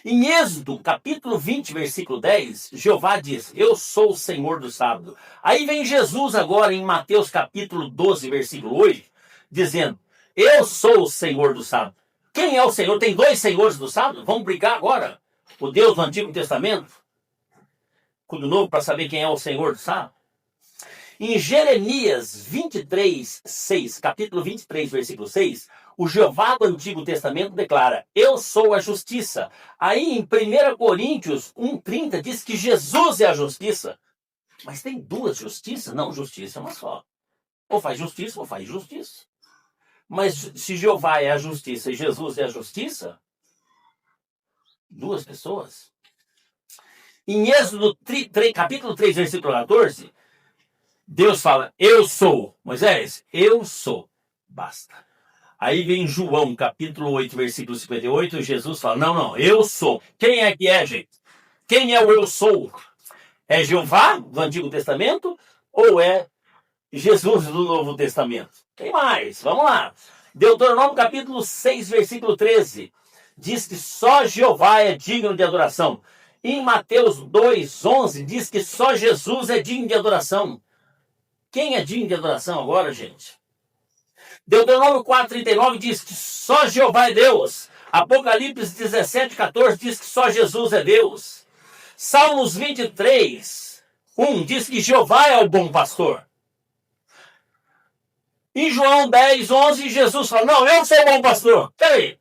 Em Êxodo, capítulo 20, versículo 10, Jeová diz, eu sou o Senhor do sábado. Aí vem Jesus agora em Mateus capítulo 12, versículo 8, dizendo, eu sou o Senhor do sábado. Quem é o Senhor? Tem dois senhores do sábado? Vamos brigar agora? O Deus do Antigo Testamento com o Novo para saber quem é o Senhor do sábado? Em Jeremias 23:6, capítulo 23, versículo 6, o Jeová do Antigo Testamento declara, eu sou a justiça. Aí em 1 Coríntios 1:30 diz que Jesus é a justiça. Mas tem duas justiças? Não, justiça é uma só. Ou faz justiça ou faz justiça. Mas se Jeová é a justiça e Jesus é a justiça, duas pessoas. Em Êxodo capítulo 3, versículo 14, Deus fala, eu sou. Moisés, eu sou. Basta. Aí vem João, capítulo 8, versículo 58, Jesus fala, não, eu sou. Quem é que é, gente? Quem é o eu sou? É Jeová, do Antigo Testamento, ou é Jesus do Novo Testamento? Tem mais, vamos lá. Deuteronômio, capítulo 6, versículo 13, diz que só Jeová é digno de adoração. Em Mateus 2:11, diz que só Jesus é digno de adoração. Quem é digno de adoração agora, gente? Deuteronômio 4:39 diz que só Jeová é Deus. Apocalipse 17:14 diz que só Jesus é Deus. Salmos 23:1 diz que Jeová é o bom pastor. Em João 10:11, Jesus fala, não, eu sou o bom pastor. Peraí.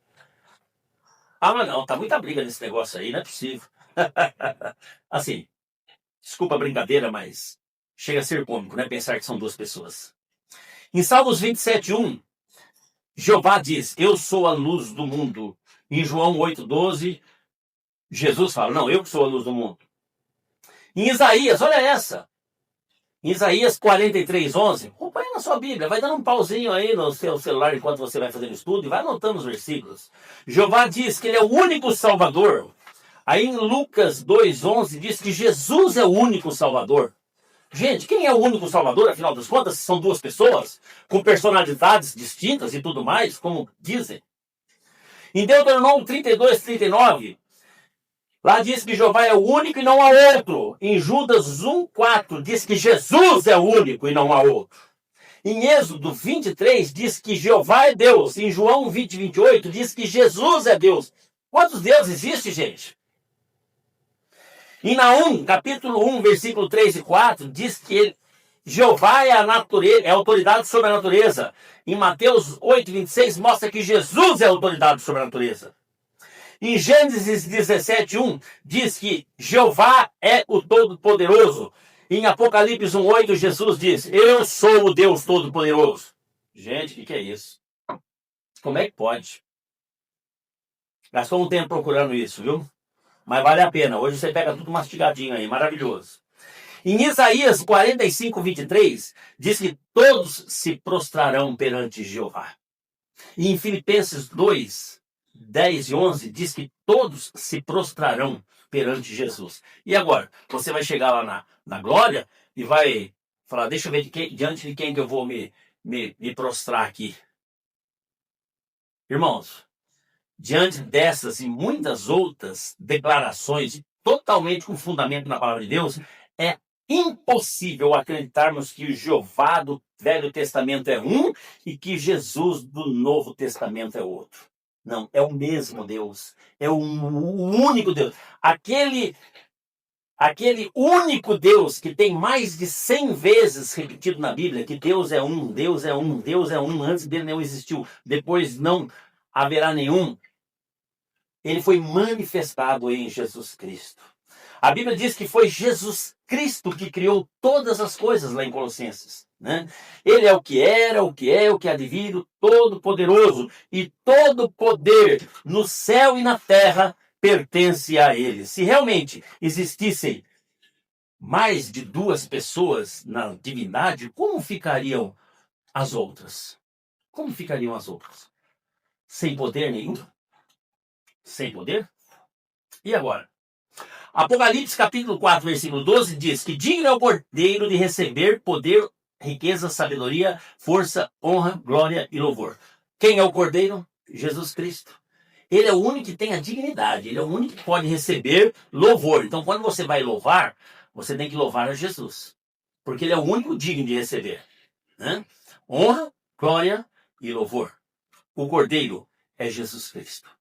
Ah, mas não, tá muita briga nesse negócio aí, não é possível. Assim, desculpa a brincadeira, mas chega a ser cômico, né? Pensar que são duas pessoas. Em Salmos 27:1, Jeová diz, eu sou a luz do mundo. Em João 8:12, Jesus fala, não, eu que sou a luz do mundo. Em Isaías, olha essa. Em Isaías 43:11, acompanha na sua Bíblia, vai dando um pauzinho aí no seu celular enquanto você vai fazendo estudo e vai anotando os versículos. Jeová diz que ele é o único Salvador. Aí em Lucas 2:11 diz que Jesus é o único Salvador. Gente, quem é o único Salvador, afinal das contas? São duas pessoas com personalidades distintas e tudo mais, como dizem. Em Deuteronômio 32:39, lá diz que Jeová é o único e não há outro. Em Judas 1:4 diz que Jesus é o único e não há outro. Em Êxodo 23 diz que Jeová é Deus. Em João 20:28 diz que Jesus é Deus. Quantos deuses existem, gente? Em Naum, capítulo 1, versículo 3 e 4, diz que Jeová é a natureza, é a autoridade sobre a natureza. Em Mateus 8, 26, mostra que Jesus é a autoridade sobre a natureza. Em Gênesis 17, 1, diz que Jeová é o Todo-Poderoso. Em Apocalipse 1, 8, Jesus diz, eu sou o Deus Todo-Poderoso. Gente, o que é isso? Como é que pode? Gastou um tempo procurando isso, viu? Mas vale a pena. Hoje você pega tudo mastigadinho aí, maravilhoso. Em Isaías 45, 23, diz que todos se prostrarão perante Jeová. E em Filipenses 2, 10 e 11, diz que todos se prostrarão perante Jesus. E agora? Você vai chegar lá na glória e vai falar, deixa eu ver diante de quem que eu vou me prostrar aqui. Irmãos, diante dessas e muitas outras declarações totalmente com fundamento na palavra de Deus, é impossível acreditarmos que o Jeová do Velho Testamento é um e que Jesus do Novo Testamento é outro. Não, é o mesmo Deus. É o único Deus. Aquele único Deus que tem mais de 100 vezes repetido na Bíblia que Deus é um, Deus é um, Deus é um. Antes dele não existiu, depois não haverá nenhum. Ele foi manifestado em Jesus Cristo. A Bíblia diz que foi Jesus Cristo que criou todas as coisas lá em Colossenses. Né? Ele é o que era, o que é, o que há de vir, o Todo-Poderoso. E todo poder no céu e na terra pertence a ele. Se realmente existissem mais de duas pessoas na divindade, como ficariam as outras? Como ficariam as outras? Sem poder nenhum? Sem poder? E agora? Apocalipse capítulo 4, versículo 12 diz que digno é o Cordeiro de receber poder, riqueza, sabedoria, força, honra, glória e louvor. Quem é o Cordeiro? Jesus Cristo. Ele é o único que tem a dignidade, ele é o único que pode receber louvor. Então, quando você vai louvar, você tem que louvar a Jesus, porque ele é o único digno de receber. Né? Honra, glória e louvor. O Cordeiro é Jesus Cristo.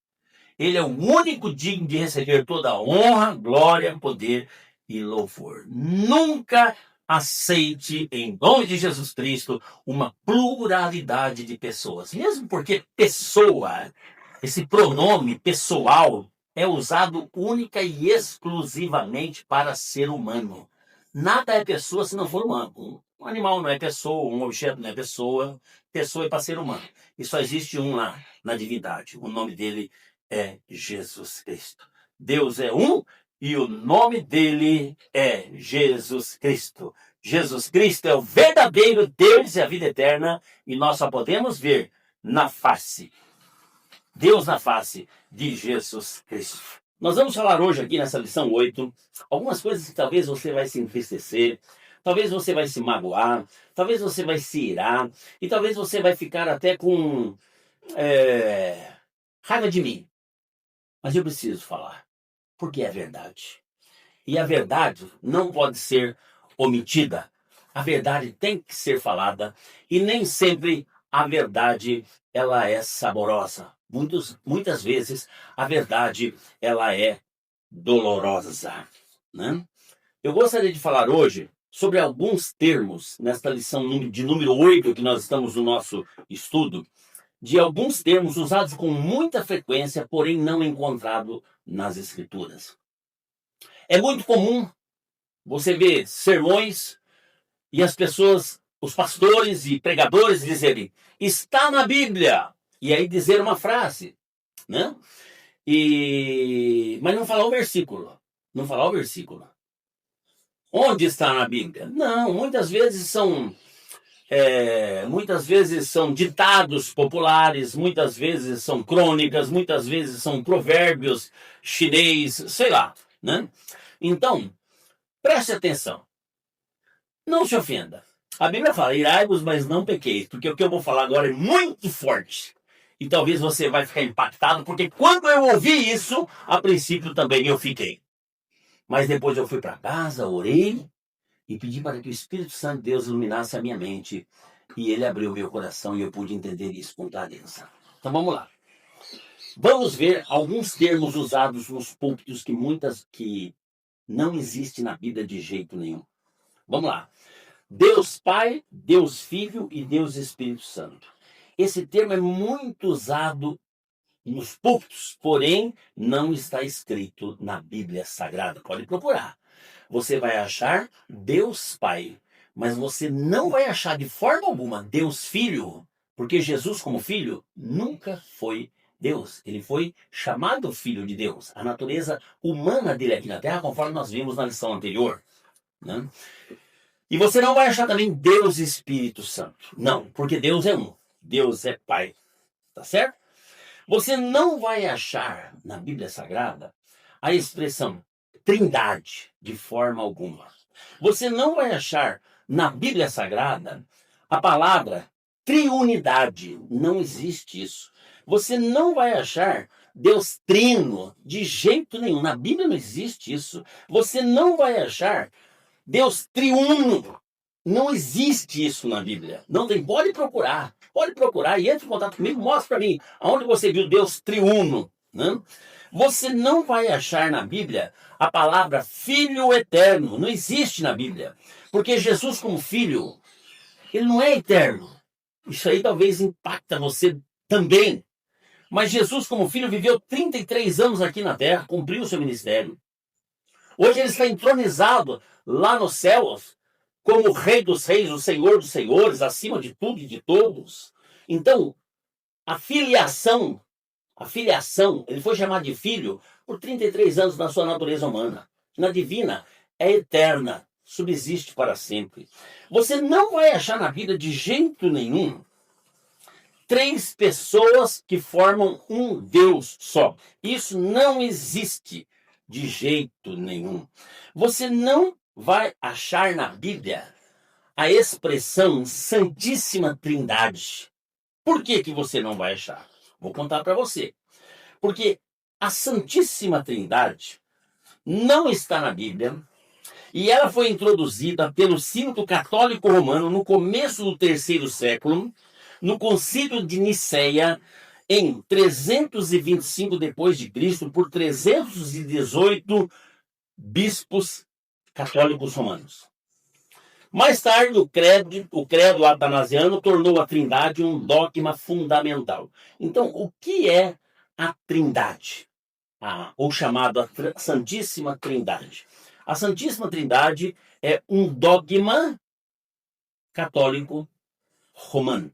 Ele é o único digno de receber toda a honra, glória, poder e louvor. Nunca aceite, em nome de Jesus Cristo, uma pluralidade de pessoas. Mesmo porque pessoa, esse pronome pessoal, é usado única e exclusivamente para ser humano. Nada é pessoa se não for humano. Um animal não é pessoa, um objeto não é pessoa. Pessoa é para ser humano. E só existe um lá na divindade. O nome dele é Jesus Cristo. Deus é um e o nome dele é Jesus Cristo. Jesus Cristo é o verdadeiro Deus e a vida eterna e nós só podemos ver na face. Deus na face de Jesus Cristo. Nós vamos falar hoje aqui nessa lição 8, algumas coisas que talvez você vai se entristecer, talvez você vai se magoar, talvez você vai se irar e talvez você vai ficar até com raiva de mim. Mas eu preciso falar, porque é verdade. E a verdade não pode ser omitida. A verdade tem que ser falada e nem sempre a verdade ela é saborosa. Muitas vezes a verdade ela é dolorosa. Né? Eu gostaria de falar hoje sobre alguns termos nesta lição de número 8 que nós estamos no nosso estudo, de alguns termos usados com muita frequência, porém não encontrado nas Escrituras. É muito comum você ver sermões e as pessoas, os pastores e pregadores dizerem, está na Bíblia, e aí dizer uma frase, né? Mas não falar o versículo. Não falar o versículo. Onde está na Bíblia? Não, muitas vezes são ditados populares, muitas vezes são crônicas, muitas vezes são provérbios chinês, sei lá, né? Então, preste atenção. Não se ofenda. A Bíblia fala, irai-vos, mas não pequeis, porque o que eu vou falar agora é muito forte. E talvez você vai ficar impactado, porque quando eu ouvi isso, a princípio também eu fiquei. Mas depois eu fui para casa, orei e pedi para que o Espírito Santo de Deus iluminasse a minha mente. E ele abriu meu coração e eu pude entender isso com clareza. Então vamos lá. Vamos ver alguns termos usados nos púlpitos que não existe na Bíblia de jeito nenhum. Vamos lá. Deus Pai, Deus Filho e Deus Espírito Santo. Esse termo é muito usado nos púlpitos, porém não está escrito na Bíblia Sagrada. Pode procurar. Você vai achar Deus Pai, mas você não vai achar de forma alguma Deus Filho, porque Jesus como Filho nunca foi Deus. Ele foi chamado Filho de Deus. A natureza humana dele aqui na Terra, conforme nós vimos na lição anterior, né? E você não vai achar também Deus Espírito Santo. Não, porque Deus é um. Deus é Pai. Tá certo? Você não vai achar na Bíblia Sagrada a expressão Trindade de forma alguma. Você não vai achar na Bíblia Sagrada a palavra triunidade. Não existe isso. Você não vai achar Deus trino de jeito nenhum. Na Bíblia não existe isso. Você não vai achar Deus triuno. Não existe isso na Bíblia. Não tem. Pode procurar e entre em contato comigo, mostra para mim aonde você viu Deus triuno, né? Você não vai achar na Bíblia a palavra Filho Eterno. Não existe na Bíblia. Porque Jesus como Filho, ele não é eterno. Isso aí talvez impacta você também. Mas Jesus como Filho viveu 33 anos aqui na Terra, cumpriu o seu ministério. Hoje ele está entronizado lá nos céus, como o Rei dos Reis, o Senhor dos Senhores, acima de tudo e de todos. Então, a filiação, ele foi chamado de filho por 33 anos na sua natureza humana. Na divina, é eterna, subsiste para sempre. Você não vai achar na Bíblia de jeito nenhum 3 pessoas que formam um Deus só. Isso não existe de jeito nenhum. Você não vai achar na Bíblia a expressão Santíssima Trindade. Por que você não vai achar? Vou contar para você. Porque a Santíssima Trindade não está na Bíblia e ela foi introduzida pelo Sínodo Católico Romano no começo do 3º século, no Concílio de Nicéia, em 325 depois de Cristo, por 318 bispos católicos romanos. Mais tarde, o credo atanasiano tornou a Trindade um dogma fundamental. Então, o que é a Trindade? Ou chamado a Santíssima Trindade. A Santíssima Trindade é um dogma católico romano.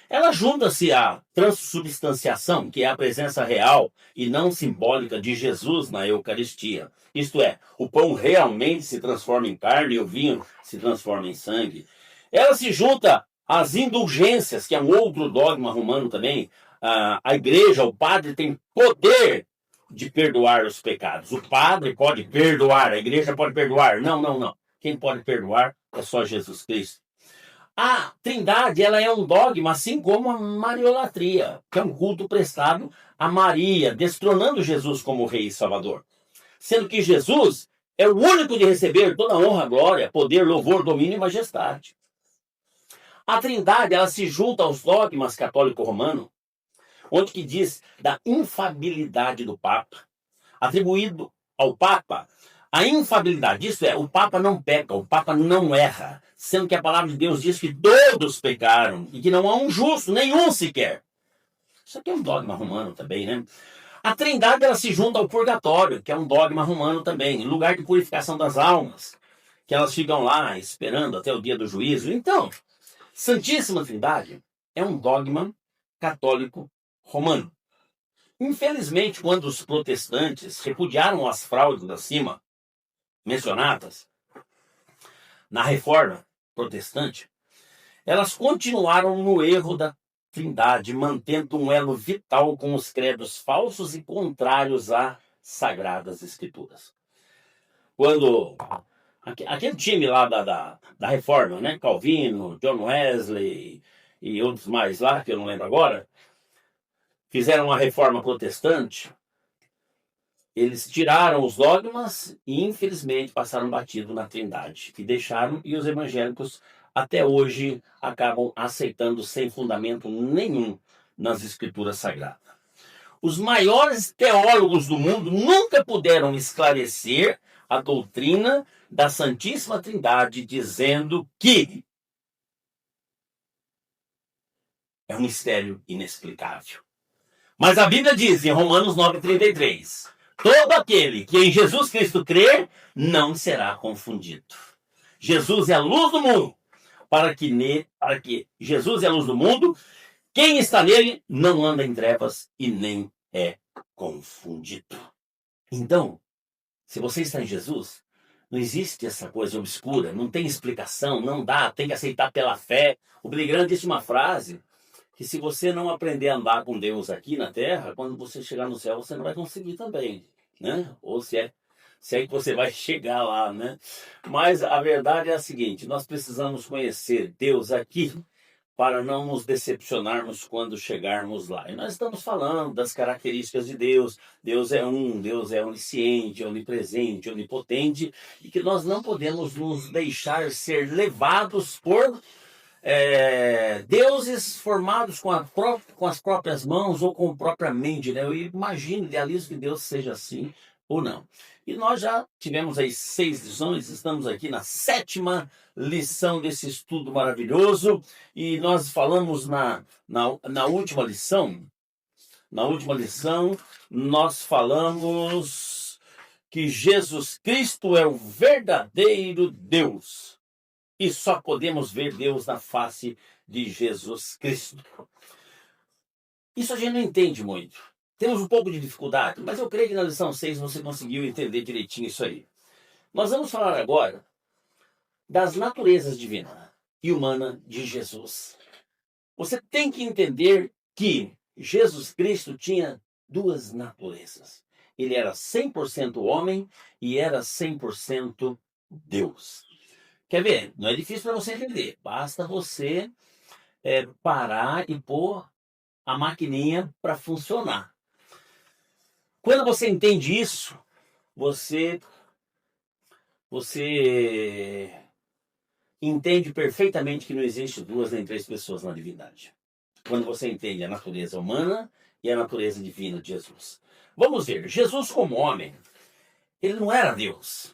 Ela junta-se à transubstanciação, que é a presença real e não simbólica de Jesus na Eucaristia. Isto é, o pão realmente se transforma em carne e o vinho se transforma em sangue. Ela se junta às indulgências, que é um outro dogma romano também. A igreja, o padre, tem poder de perdoar os pecados. O padre pode perdoar, a igreja pode perdoar. Não. Quem pode perdoar é só Jesus Cristo. A Trindade, ela é um dogma, assim como a mariolatria, que é um culto prestado a Maria, destronando Jesus como Rei e Salvador. Sendo que Jesus é o único de receber toda a honra, glória, poder, louvor, domínio e majestade. A Trindade, ela se junta aos dogmas católico-romano, onde que diz da infabilidade do Papa, atribuído ao Papa a infabilidade. Isso é, o Papa não peca, o Papa não erra, sendo que a palavra de Deus diz que todos pecaram e que não há um justo, nenhum sequer. Isso aqui é um dogma romano também, né? A Trindade, ela se junta ao purgatório, que é um dogma romano também, lugar de purificação das almas, que elas ficam lá esperando até o dia do juízo. Então, Santíssima Trindade é um dogma católico romano. Infelizmente, quando os protestantes repudiaram as fraudes acima mencionadas na Reforma Protestante, elas continuaram no erro da Trindade, mantendo um elo vital com os credos falsos e contrários às Sagradas Escrituras. Quando aquele time lá da Reforma, né, Calvino, John Wesley e outros mais lá, que eu não lembro agora, fizeram uma reforma protestante, eles tiraram os dogmas e, infelizmente, passaram batido na Trindade. E os evangélicos, até hoje, acabam aceitando sem fundamento nenhum nas Escrituras Sagradas. Os maiores teólogos do mundo nunca puderam esclarecer a doutrina da Santíssima Trindade, dizendo que é um mistério inexplicável. Mas a Bíblia diz em Romanos 9,33, todo aquele que em Jesus Cristo crer não será confundido. Jesus é a luz do mundo. Para que Jesus é a luz do mundo, quem está nele não anda em trevas e nem é confundido. Então, se você está em Jesus, não existe essa coisa obscura, não tem explicação, não dá, tem que aceitar pela fé. O Billy Graham disse uma frase que se você não aprender a andar com Deus aqui na Terra, quando você chegar no céu, você não vai conseguir também, né? Ou se é que você vai chegar lá, né? Mas a verdade é a seguinte, nós precisamos conhecer Deus aqui para não nos decepcionarmos quando chegarmos lá. E nós estamos falando das características de Deus. Deus é Deus é onisciente, onipresente, onipotente, e que nós não podemos nos deixar ser levados por deuses formados com as próprias mãos ou com a própria mente, né? Eu imagino, idealizo que Deus seja assim ou não. E nós já tivemos aí 6 lições, estamos aqui na 7ª lição desse estudo maravilhoso, e nós falamos na última lição, nós falamos que Jesus Cristo é o verdadeiro Deus. E só podemos ver Deus na face de Jesus Cristo. Isso a gente não entende muito. Temos um pouco de dificuldade, mas eu creio que na lição 6 você conseguiu entender direitinho isso aí. Nós vamos falar agora das naturezas divina e humana de Jesus. Você tem que entender que Jesus Cristo tinha 2 naturezas. Ele era 100% homem e era 100% Deus. Quer ver? Não é difícil para você entender. Basta você parar e pôr a maquininha para funcionar. Quando você entende isso, você entende perfeitamente que não existe 2 nem 3 pessoas na divindade. Quando você entende a natureza humana e a natureza divina de Jesus. Vamos ver, Jesus como homem, ele não era Deus.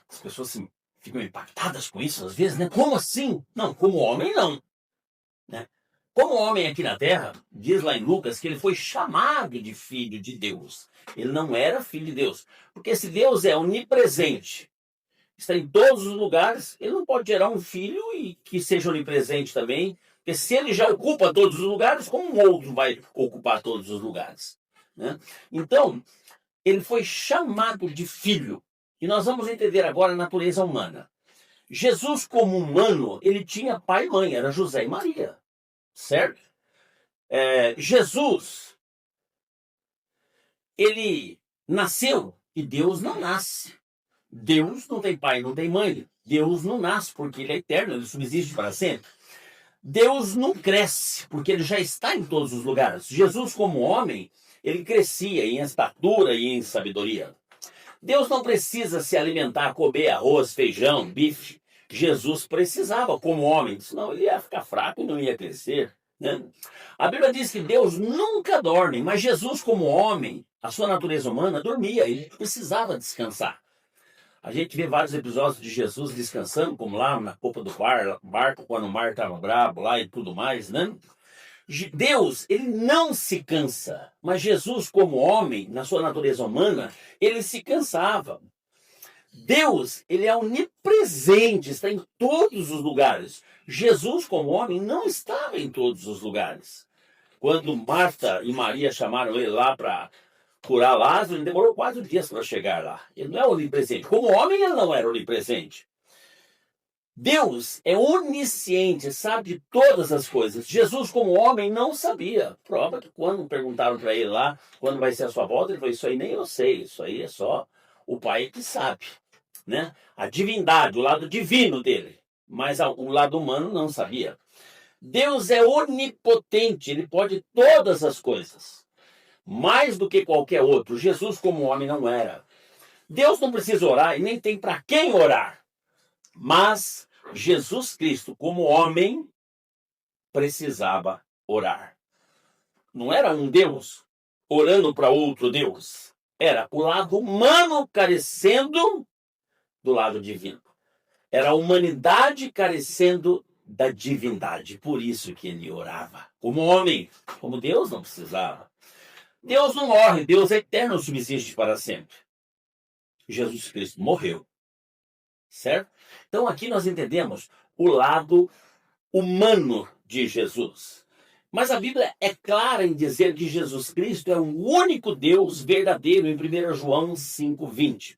As pessoas ficam impactadas com isso às vezes, né? Como assim? Não, como homem não. Né? Como homem aqui na Terra, diz lá em Lucas que ele foi chamado de filho de Deus. Ele não era filho de Deus. Porque se Deus é onipresente, está em todos os lugares, ele não pode gerar um filho e que seja onipresente também. Porque se ele já ocupa todos os lugares, como um outro vai ocupar todos os lugares? Né? Então, ele foi chamado de filho. E nós vamos entender agora a natureza humana. Jesus, como humano, ele tinha pai e mãe, era José e Maria. Certo? Jesus, ele nasceu e Deus não nasce. Deus não tem pai, não tem mãe. Deus não nasce porque ele é eterno, ele subsiste para sempre. Deus não cresce porque ele já está em todos os lugares. Jesus, como homem, ele crescia em estatura e em sabedoria. Deus não precisa se alimentar, comer arroz, feijão, bife. Jesus precisava como homem, senão ele ia ficar fraco e não ia crescer. Né? A Bíblia diz que Deus nunca dorme, mas Jesus como homem, a sua natureza humana, dormia, ele precisava descansar. A gente vê vários episódios de Jesus descansando, como lá na popa do barco, quando o mar estava bravo lá e tudo mais, né? Deus, ele não se cansa, mas Jesus, como homem, na sua natureza humana, ele se cansava. Deus, ele é onipresente, está em todos os lugares. Jesus, como homem, não estava em todos os lugares. Quando Marta e Maria chamaram ele lá para curar Lázaro, ele demorou 4 dias para chegar lá. Ele não é onipresente. Como homem, ele não era onipresente. Deus é onisciente, sabe de todas as coisas. Jesus, como homem, não sabia. Prova que quando perguntaram para ele lá, quando vai ser a sua volta, ele falou, isso aí nem eu sei, isso aí é só o Pai que sabe. Né? A divindade, o lado divino dele. Mas o lado humano não sabia. Deus é onipotente, ele pode todas as coisas. Mais do que qualquer outro. Jesus, como homem, não era. Deus não precisa orar e nem tem para quem orar. Mas Jesus Cristo, como homem, precisava orar. Não era um Deus orando para outro Deus. Era o lado humano carecendo do lado divino. Era a humanidade carecendo da divindade. Por isso que ele orava. Como homem, como Deus não precisava. Deus não morre, Deus é eterno, subsiste para sempre. Jesus Cristo morreu. Certo? Então aqui nós entendemos o lado humano de Jesus. Mas a Bíblia é clara em dizer que Jesus Cristo é o único Deus verdadeiro em 1 João 5,20.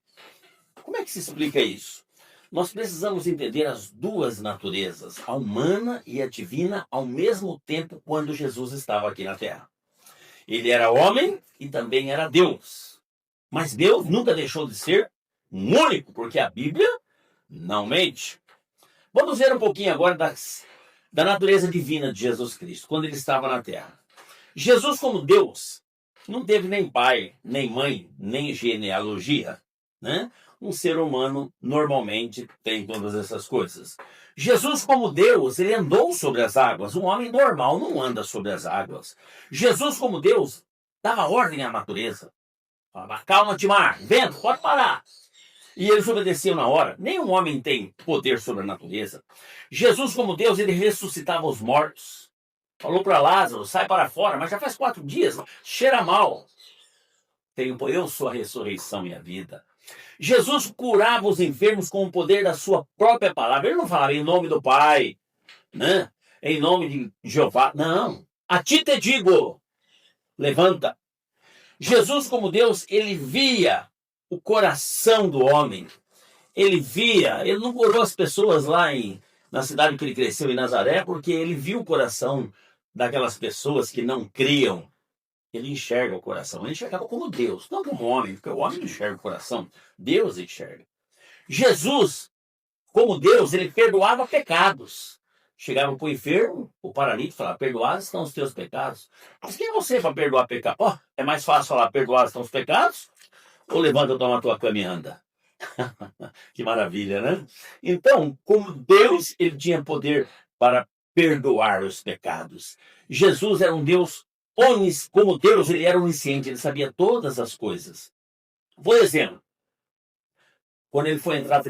Como é que se explica isso? Nós precisamos entender as duas naturezas, a humana e a divina, ao mesmo tempo quando Jesus estava aqui na Terra. Ele era homem e também era Deus. Mas Deus nunca deixou de ser um único, porque a Bíblia não mente. Vamos ver um pouquinho agora da natureza divina de Jesus Cristo, quando ele estava na Terra. Jesus, como Deus, não teve nem pai, nem mãe, nem genealogia, né? Um ser humano normalmente tem todas essas coisas. Jesus, como Deus, ele andou sobre as águas. Um homem normal não anda sobre as águas. Jesus, como Deus, dava ordem à natureza. Falava, calma-te, mar, vento, pode parar. E eles obedeciam na hora. Nenhum homem tem poder sobre a natureza. Jesus, como Deus, ele ressuscitava os mortos. Falou para Lázaro, sai para fora, mas já faz 4 dias, cheira mal. Eu sou a ressurreição e a vida. Jesus curava os enfermos com o poder da sua própria palavra. Ele não falava em nome do Pai, né? Em nome de Jeová. Não. A ti te digo, levanta. Jesus, como Deus, ele via o coração do homem. Ele não curou as pessoas lá na cidade que ele cresceu, em Nazaré, porque ele viu o coração daquelas pessoas que não criam. Ele enxerga o coração. Ele enxergava como Deus, não como homem, porque o homem não enxerga o coração. Deus enxerga. Jesus, como Deus, ele perdoava pecados. Chegava para o enfermo, o paralítico, falava, perdoados estão os teus pecados. Mas quem é você para perdoar pecados? É mais fácil falar, perdoados estão os pecados? Ou levanta, toma a tua cama e anda? Que maravilha, né? Então, como Deus, ele tinha poder para perdoar os pecados. Jesus era um Deus como Deus, ele era onisciente, ele sabia todas as coisas. Por exemplo, quando ele foi entrar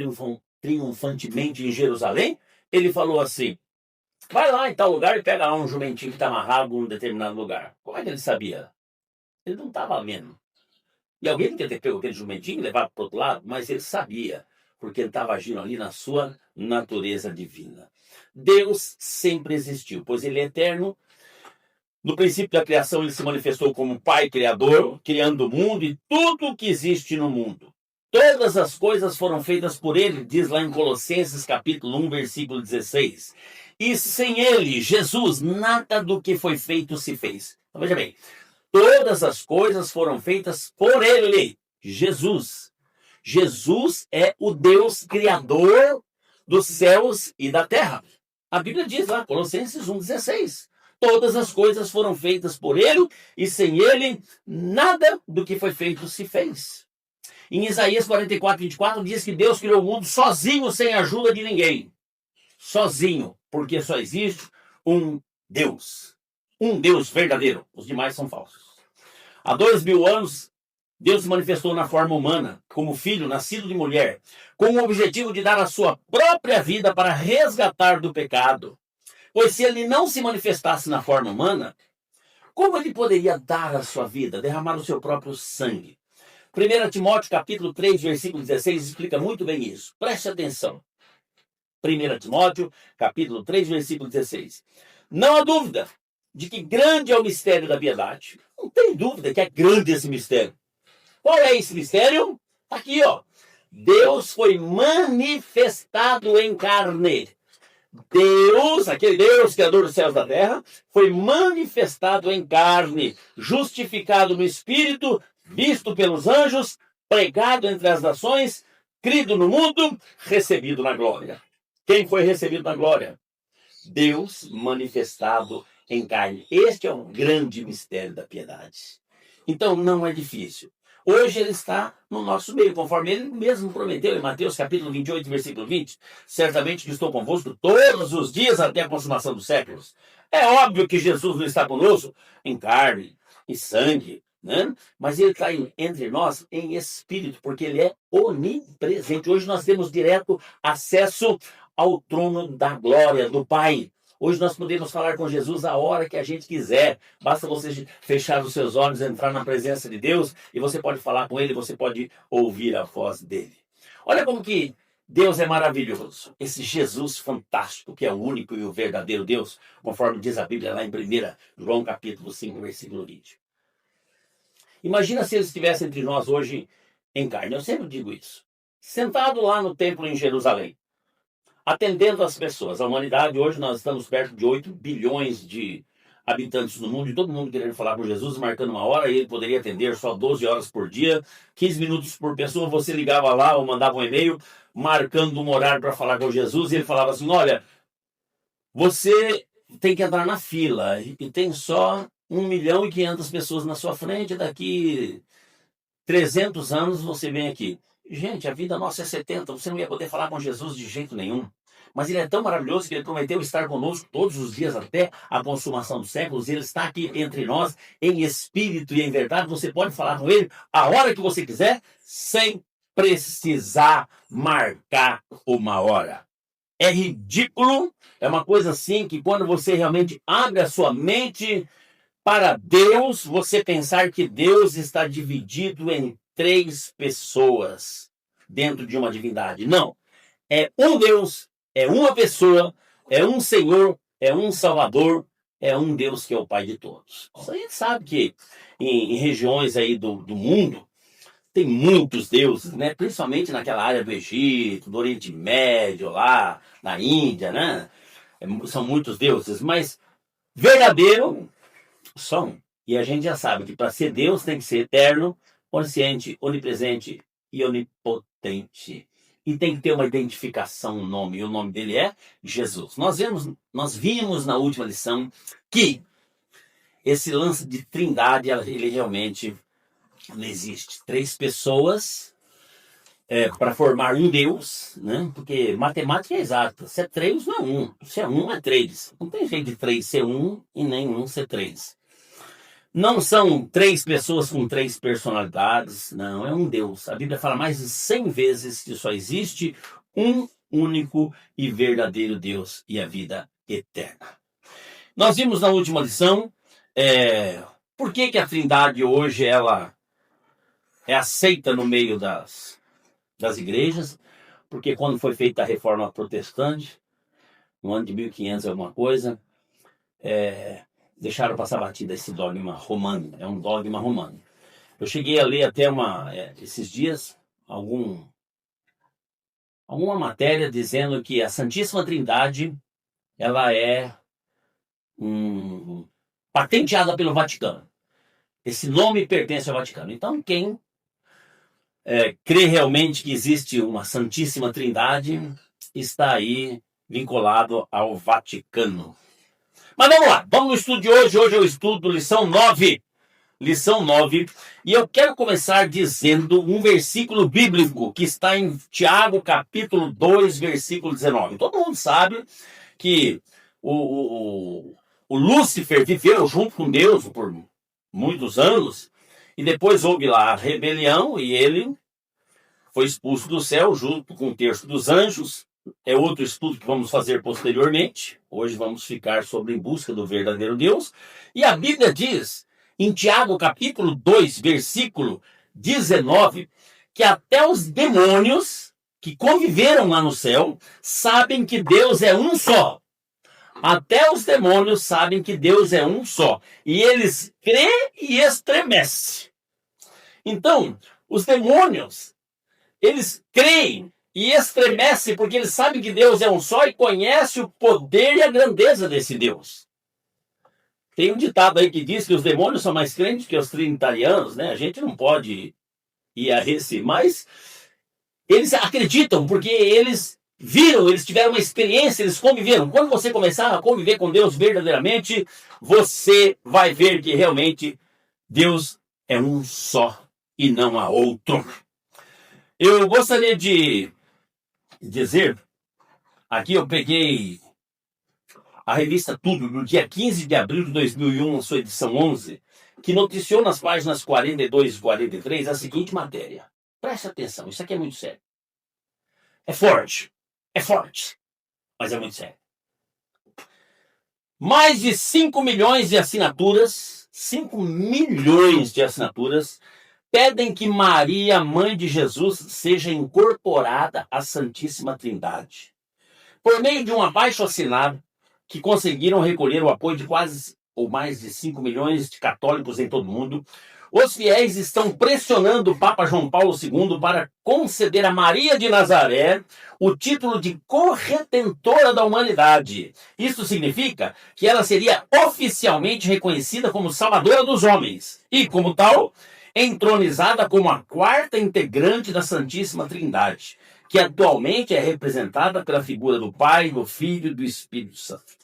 triunfantemente em Jerusalém, ele falou assim, vai lá em tal lugar e pega lá um jumentinho que está amarrado em um determinado lugar. Como é que ele sabia? Ele não estava vendo. E alguém devia ter pego aquele jumentinho e levado para o outro lado, mas ele sabia, porque ele estava agindo ali na sua natureza divina. Deus sempre existiu, pois ele é eterno. No princípio da criação, ele se manifestou como Pai Criador, criando o mundo e tudo o que existe no mundo. Todas as coisas foram feitas por ele, diz lá em Colossenses capítulo 1, versículo 16. E sem ele, Jesus, nada do que foi feito se fez. Então, veja bem, todas as coisas foram feitas por ele, Jesus. Jesus é o Deus Criador dos céus e da terra. A Bíblia diz lá, Colossenses 1,16. Todas as coisas foram feitas por ele, e sem ele, nada do que foi feito se fez. Em Isaías 44:24, diz que Deus criou o mundo sozinho, sem a ajuda de ninguém. Sozinho, porque só existe um Deus. Um Deus verdadeiro. Os demais são falsos. Há 2000 anos, Deus se manifestou na forma humana, como filho nascido de mulher, com o objetivo de dar a sua própria vida para resgatar do pecado. Pois se ele não se manifestasse na forma humana, como ele poderia dar a sua vida, derramar o seu próprio sangue? 1 Timóteo capítulo 3, versículo 16, explica muito bem isso. Preste atenção. 1 Timóteo capítulo 3, versículo 16. Não há dúvida de que grande é o mistério da piedade. Não tem dúvida que é grande esse mistério. Qual é esse mistério? Aqui, ó. Deus foi manifestado em carne. Deus, aquele Deus, Criador dos céus e da terra, foi manifestado em carne, justificado no Espírito, visto pelos anjos, pregado entre as nações, crido no mundo, recebido na glória. Quem foi recebido na glória? Deus manifestado em carne. Este é um grande mistério da piedade. Então não é difícil. Hoje ele está no nosso meio, conforme ele mesmo prometeu em Mateus capítulo 28, versículo 20. Certamente que estou convosco todos os dias até a consumação dos séculos. É óbvio que Jesus não está conosco em carne e sangue, né? Mas ele está entre nós em espírito, porque ele é onipresente. Hoje nós temos direto acesso ao trono da glória do Pai. Hoje nós podemos falar com Jesus a hora que a gente quiser. Basta você fechar os seus olhos, entrar na presença de Deus e você pode falar com Ele, você pode ouvir a voz dele. Olha como que Deus é maravilhoso. Esse Jesus fantástico, que é o único e o verdadeiro Deus, conforme diz a Bíblia lá em 1 João capítulo 5, versículo 20. Imagina se ele estivesse entre nós hoje em carne. Eu sempre digo isso. Sentado lá no templo em Jerusalém, atendendo as pessoas. A humanidade, hoje nós estamos perto de 8 bilhões de habitantes no mundo, e todo mundo querendo falar com Jesus, marcando uma hora, e ele poderia atender só 12 horas por dia, 15 minutos por pessoa. Você ligava lá ou mandava um e-mail marcando um horário para falar com Jesus, e ele falava assim: olha, você tem que entrar na fila, e tem só 1.500.000 pessoas na sua frente, daqui 300 anos você vem aqui. Gente, a vida nossa é 70, você não ia poder falar com Jesus de jeito nenhum. Mas ele é tão maravilhoso que ele prometeu estar conosco todos os dias até a consumação dos séculos. Ele está aqui entre nós em espírito e em verdade. Você pode falar com ele a hora que você quiser, sem precisar marcar uma hora. É ridículo, é uma coisa assim que quando você realmente abre a sua mente para Deus, você pensar que Deus está dividido em 3 pessoas dentro de uma divindade. Não. É um Deus, é uma pessoa, é um Senhor, é um Salvador, é um Deus que é o Pai de todos. A gente sabe que em regiões aí do mundo tem muitos deuses, né? Principalmente naquela área do Egito, do Oriente Médio, lá na Índia, né? São muitos deuses, mas verdadeiro só um. E a gente já sabe que para ser Deus tem que ser eterno, onisciente, onipresente e onipotente. E tem que ter uma identificação, um nome. E o nome dele é Jesus. Nós vimos na última lição que esse lance de trindade, ele realmente não existe. 3 pessoas para formar um Deus, né? Porque matemática é exata. Se é 3, não é 1. Se é 1, é 3. Não tem jeito de 3 ser 1 e nem 1 ser 3. Não são 3 pessoas com 3 personalidades, não, é um Deus. A Bíblia fala mais de 100 vezes que só existe um único e verdadeiro Deus e a vida eterna. Nós vimos na última lição por que a Trindade hoje ela é aceita no meio das igrejas, porque quando foi feita a Reforma Protestante, no ano de 1500 alguma coisa, deixaram passar batida esse dogma romano, é um dogma romano. Eu cheguei a ler até esses dias alguma matéria dizendo que a Santíssima Trindade ela é patenteada pelo Vaticano. Esse nome pertence ao Vaticano. Então quem crê realmente que existe uma Santíssima Trindade está aí vinculado ao Vaticano. Mas vamos lá, vamos no estudo de hoje. Hoje eu estudo lição 9. Lição 9. E eu quero começar dizendo um versículo bíblico que está em Tiago, capítulo 2, versículo 19. Todo mundo sabe que o Lúcifer viveu junto com Deus por muitos anos. E depois houve lá a rebelião e ele foi expulso do céu junto com 1/3 dos anjos. É outro estudo que vamos fazer posteriormente. Hoje vamos ficar sobre Em Busca do Verdadeiro Deus. E a Bíblia diz, em Tiago capítulo 2, versículo 19, que até os demônios que conviveram lá no céu sabem que Deus é um só. Até os demônios sabem que Deus é um só. E eles crêem e estremecem. Então, os demônios, eles creem e estremece porque eles sabem que Deus é um só e conhece o poder e a grandeza desse Deus. Tem um ditado aí que diz que os demônios são mais crentes que os trinitarianos, né? A gente não pode ir a esse, mas eles acreditam porque eles viram, eles tiveram uma experiência, eles conviveram. Quando você começar a conviver com Deus verdadeiramente, você vai ver que realmente Deus é um só e não há outro. Eu gostaria de dizer, aqui eu peguei a revista Tudo, no dia 15 de abril de 2001, sua edição 11, que noticiou nas páginas 42 e 43 a seguinte matéria. Preste atenção, isso aqui é muito sério. É forte, mas é muito sério. Mais de 5 milhões de assinaturas, 5 milhões de assinaturas, pedem que Maria, mãe de Jesus, seja incorporada à Santíssima Trindade. Por meio de um abaixo-assinado que conseguiram recolher o apoio de quase ou mais de 5 milhões de católicos em todo o mundo, os fiéis estão pressionando o Papa João Paulo II para conceder a Maria de Nazaré o título de corredentora da humanidade. Isso significa que ela seria oficialmente reconhecida como salvadora dos homens e, como tal, entronizada como a quarta integrante da Santíssima Trindade, que atualmente é representada pela figura do Pai, do Filho e do Espírito Santo.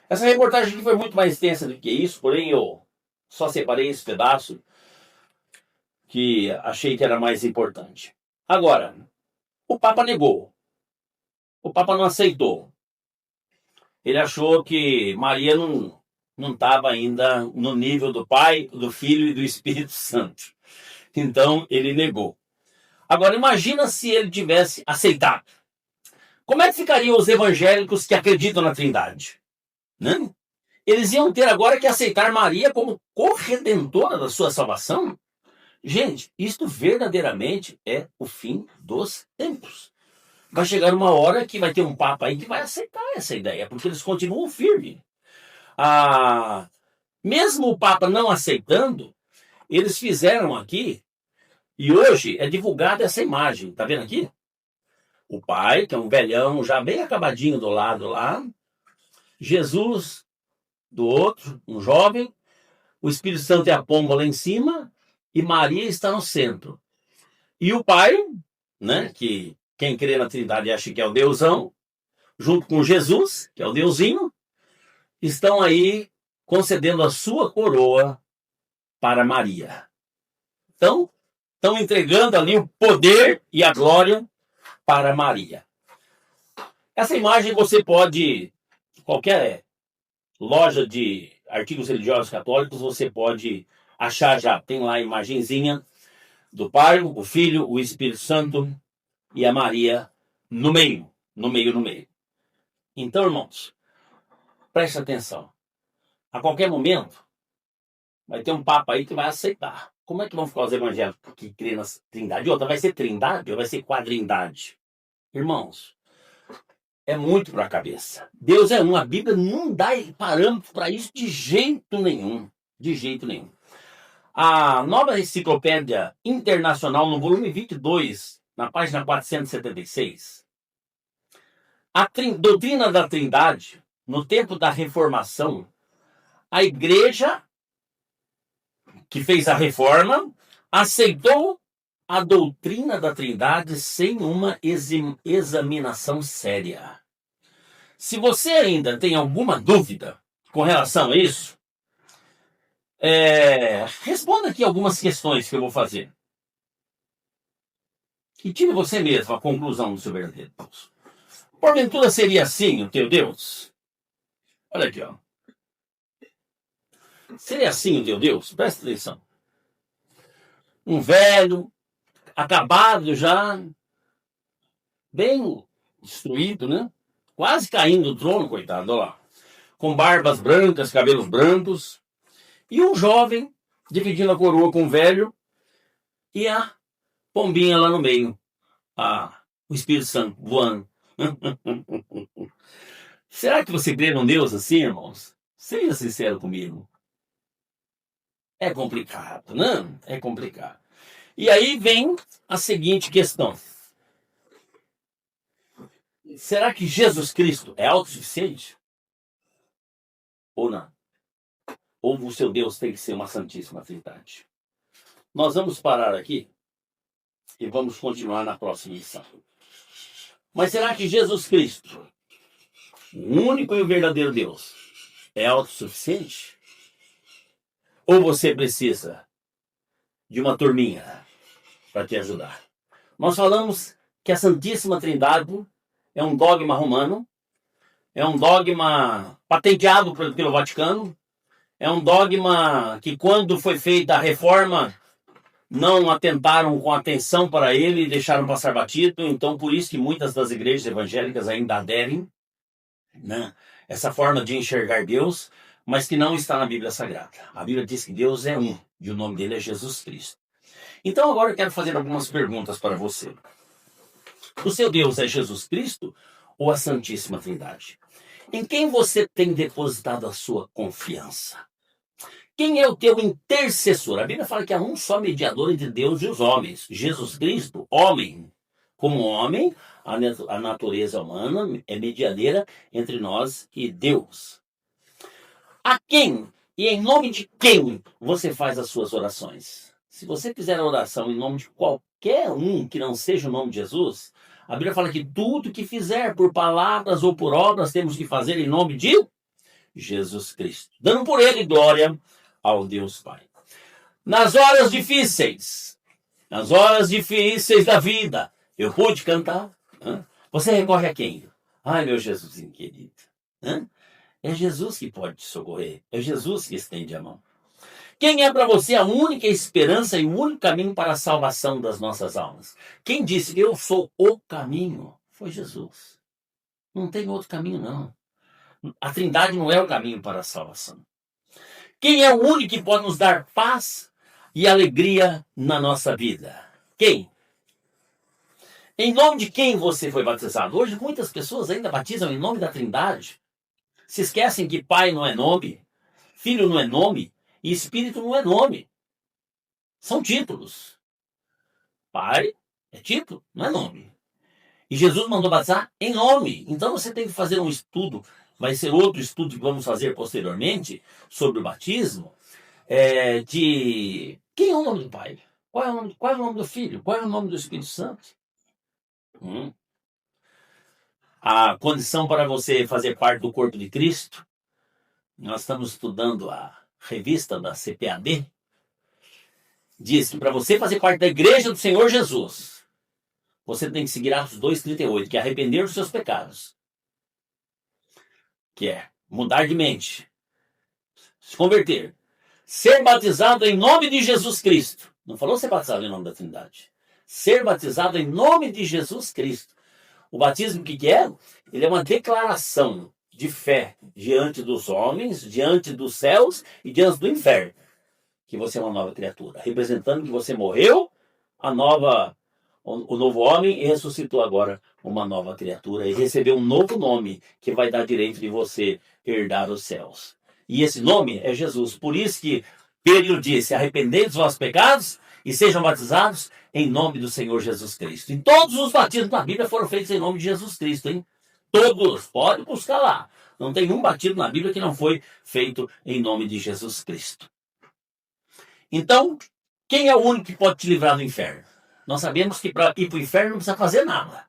Essa reportagem aqui foi muito mais extensa do que isso, porém eu só separei esse pedaço que achei que era mais importante. Agora, o Papa negou. O Papa não aceitou. Ele achou que Maria não estava ainda no nível do Pai, do Filho e do Espírito Santo. Então, ele negou. Agora, imagina se ele tivesse aceitado. Como é que ficariam os evangélicos que acreditam na Trindade? Né? Eles iam ter agora que aceitar Maria como corredentora da sua salvação? Gente, isto verdadeiramente é o fim dos tempos. Vai chegar uma hora que vai ter um papa aí que vai aceitar essa ideia, porque eles continuam firmes. Mesmo o papa não aceitando, eles fizeram aqui, e hoje é divulgada essa imagem, tá vendo aqui? O pai, que é um velhão, já bem acabadinho do lado lá, Jesus do outro, um jovem, o Espírito Santo e a pomba lá em cima, e Maria está no centro. E o pai, né, que quem crê na Trindade acha que é o Deusão, junto com Jesus, que é o Deusinho, estão aí concedendo a sua coroa para Maria. Então, estão entregando ali o poder e a glória para Maria. Essa imagem você pode, qualquer loja de artigos religiosos católicos, você pode achar já. Tem lá a imagenzinha do Pai, o Filho, o Espírito Santo e a Maria no meio. Então, irmãos, preste atenção. A qualquer momento, vai ter um papa aí que vai aceitar. Como é que vão ficar os evangélicos que crêem na Trindade? Outra, vai ser Trindade ou vai ser Quadrindade? Irmãos, é muito para a cabeça. Deus é um. A Bíblia não dá parâmetro para isso de jeito nenhum. De jeito nenhum. A Nova Enciclopédia Internacional, no volume 22, na página 476, a doutrina da Trindade, no tempo da Reformação, a igreja que fez a reforma aceitou a doutrina da Trindade sem uma examinação séria. Se você ainda tem alguma dúvida com relação a isso, responda aqui algumas questões que eu vou fazer. E tire você mesmo a conclusão do seu verdadeiro Deus. Porventura seria assim o teu Deus? Olha aqui, ó. Seria assim o teu Deus? Presta atenção. Um velho, acabado já, bem destruído, né? Quase caindo do trono, coitado, olha lá. Com barbas brancas, cabelos brancos. E um jovem dividindo a coroa com o velho e a pombinha lá no meio. O Espírito Santo voando. Será que você crê num Deus assim, irmãos? Seja sincero comigo. É complicado, né? É complicado. E aí vem a seguinte questão. Será que Jesus Cristo é autossuficiente? Ou não? Ou o seu Deus tem que ser uma Santíssima Trindade? Nós vamos parar aqui e vamos continuar na próxima lição. Mas será que Jesus Cristo, o único e o verdadeiro Deus, é autossuficiente? Ou você precisa de uma turminha para te ajudar? Nós falamos que a Santíssima Trindade é um dogma romano, é um dogma patenteado pelo Vaticano, É um dogma que, quando foi feita a reforma, não atentaram com atenção para ele e deixaram passar batido. Então, por isso que muitas das igrejas evangélicas ainda aderem, né, essa forma de enxergar Deus, mas que não está na Bíblia Sagrada. A Bíblia diz que Deus é um, e o nome dele é Jesus Cristo. Então, agora eu quero fazer algumas perguntas para você. O seu Deus é Jesus Cristo ou a Santíssima Trindade? Em quem você tem depositado a sua confiança? Quem é o teu intercessor? A Bíblia fala que há um só mediador entre Deus e os homens. Jesus Cristo, homem. Como homem, a natureza humana é medianeira entre nós e Deus. A quem e em nome de quem você faz as suas orações? Se você fizer a oração em nome de qualquer um que não seja o nome de Jesus, a Bíblia fala que tudo que fizer por palavras ou por obras temos que fazer em nome de Jesus Cristo, dando por ele glória ao Deus Pai. Nas horas difíceis da vida, eu pude cantar. Você recorre a quem? Ai, meu Jesusinho querido. É Jesus que pode te socorrer. É Jesus que estende a mão. Quem é para você a única esperança e o único caminho para a salvação das nossas almas? Quem disse que eu sou o caminho? Foi Jesus. Não tem outro caminho, não. A Trindade não é o caminho para a salvação. Quem é o único que pode nos dar paz e alegria na nossa vida? Quem? Em nome de quem você foi batizado? Hoje muitas pessoas ainda batizam em nome da Trindade. Se esquecem que Pai não é nome, Filho não é nome e Espírito não é nome. São títulos. Pai é título, não é nome. E Jesus mandou batizar em nome. Então você tem que fazer um estudo, vai ser outro estudo que vamos fazer posteriormente, sobre o batismo, de quem é o nome do Pai? Qual é o nome do Filho? Qual é o nome do Espírito Santo? A condição para você fazer parte do corpo de Cristo, nós estamos estudando a revista da CPAD, diz que para você fazer parte da igreja do Senhor Jesus, você tem que seguir Atos 2,38, que é arrepender dos seus pecados, que é mudar de mente, se converter, ser batizado em nome de Jesus Cristo. Não falou ser batizado em nome da Trindade. Ser batizado em nome de Jesus Cristo. O batismo, o que é? Ele é uma declaração de fé diante dos homens, diante dos céus e diante do inferno. Que você é uma nova criatura. Representando que você morreu, o novo homem, e ressuscitou agora uma nova criatura. E recebeu um novo nome que vai dar direito de você herdar os céus. E esse nome é Jesus. Por isso que Pedro disse: arrependei dos vossos pecados e sejam batizados em nome do Senhor Jesus Cristo. E todos os batismos na Bíblia foram feitos em nome de Jesus Cristo, hein? Todos. Pode buscar lá. Não tem um batismo na Bíblia que não foi feito em nome de Jesus Cristo. Então, quem é o único que pode te livrar do inferno? Nós sabemos que para ir para o inferno não precisa fazer nada.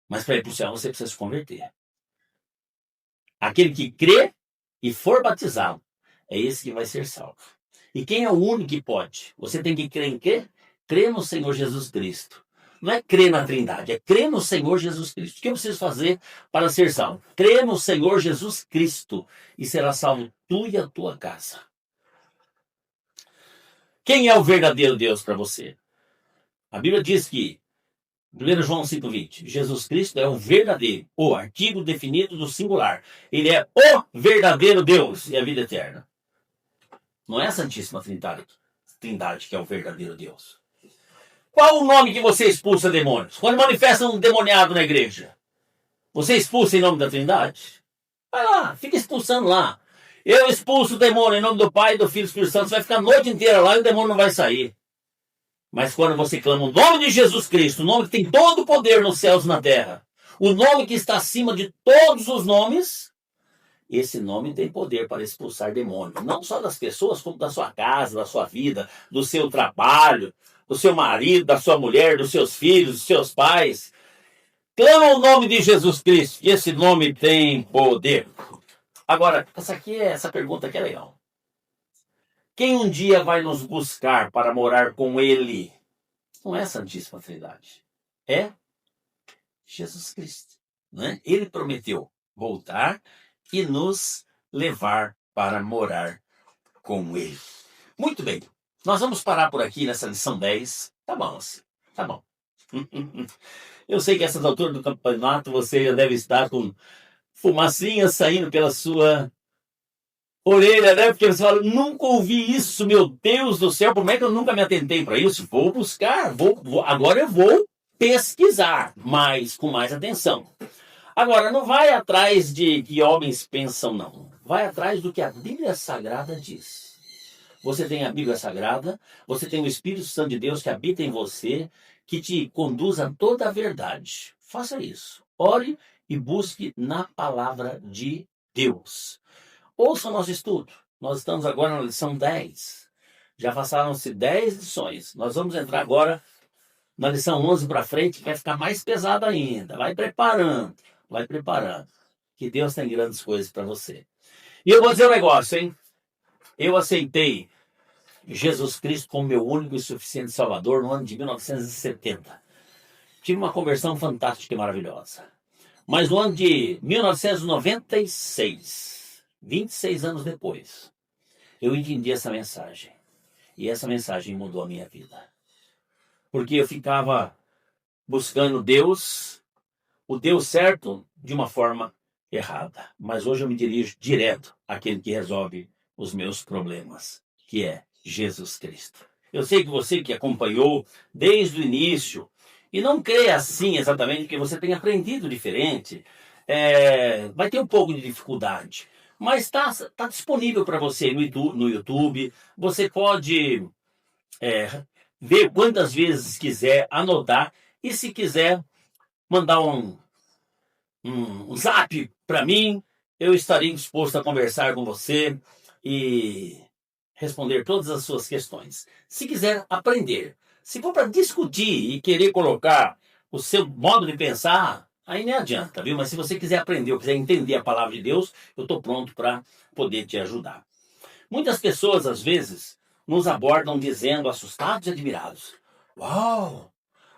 Mas para ir para o céu você precisa se converter. Aquele que crê e for batizado, é esse que vai ser salvo. E quem é o único que pode? Você tem que crer em quê? Crer no Senhor Jesus Cristo. Não é crer na Trindade, é crer no Senhor Jesus Cristo. O que eu preciso fazer para ser salvo? Crer no Senhor Jesus Cristo e será salvo tu e a tua casa. Quem é o verdadeiro Deus para você? A Bíblia diz que, 1 João 5,20, Jesus Cristo é o verdadeiro, o artigo definido do singular. Ele é o verdadeiro Deus e a vida eterna. Não é a Santíssima Trindade que é o verdadeiro Deus. Qual o nome que você expulsa demônios? Quando manifesta um demoniado na igreja, você expulsa em nome da Trindade? Vai lá, fica expulsando lá. Eu expulso o demônio em nome do Pai, do Filho e do Espírito Santo. Você vai ficar a noite inteira lá e o demônio não vai sair. Mas quando você clama o nome de Jesus Cristo, o nome que tem todo o poder nos céus e na terra, o nome que está acima de todos os nomes, esse nome tem poder para expulsar demônios. Não só das pessoas, como da sua casa, da sua vida, do seu trabalho, do seu marido, da sua mulher, dos seus filhos, dos seus pais. Clama o nome de Jesus Cristo, e esse nome tem poder. Agora, essa pergunta aqui é legal. Quem um dia vai nos buscar para morar com Ele? Não é a Santíssima Trindade. É Jesus Cristo. Né? Ele prometeu voltar e nos levar para morar com ele. Muito bem, nós vamos parar por aqui nessa lição 10. Tá bom, assim, tá bom. Eu sei que essas alturas do campeonato você já deve estar com fumacinha saindo pela sua orelha, né? Porque você fala, nunca ouvi isso, meu Deus do céu, como é que eu nunca me atentei para isso? Vou buscar, agora eu vou pesquisar, mas com mais atenção. Agora, não vai atrás de que homens pensam, não. Vai atrás do que a Bíblia Sagrada diz. Você tem a Bíblia Sagrada, você tem o Espírito Santo de Deus que habita em você, que te conduz a toda a verdade. Faça isso. Ore e busque na palavra de Deus. Ouça o nosso estudo. Nós estamos agora na lição 10. Já passaram-se 10 lições. Nós vamos entrar agora na lição 11 para frente, que vai ficar mais pesada ainda. Vai preparando, vai preparando. Que Deus tem grandes coisas para você. E eu vou dizer um negócio, hein? Eu aceitei Jesus Cristo como meu único e suficiente Salvador no ano de 1970. Tive uma conversão fantástica e maravilhosa. Mas no ano de 1996, 26 anos depois, eu entendi essa mensagem. E essa mensagem mudou a minha vida. Porque eu ficava buscando Deus, o Deus certo, de uma forma errada. Mas hoje eu me dirijo direto àquele que resolve os meus problemas, que é Jesus Cristo. Eu sei que você que acompanhou desde o início, e não creia assim exatamente que você tenha aprendido diferente, vai ter um pouco de dificuldade. Mas está disponível para você no YouTube. Você pode ver quantas vezes quiser, anotar. E se quiser mandar um zap para mim, eu estarei disposto a conversar com você e responder todas as suas questões. Se quiser aprender, se for para discutir e querer colocar o seu modo de pensar, aí nem adianta, viu? Mas se você quiser aprender ou quiser entender a palavra de Deus, eu estou pronto para poder te ajudar. Muitas pessoas, às vezes, nos abordam dizendo, assustados e admirados, uau,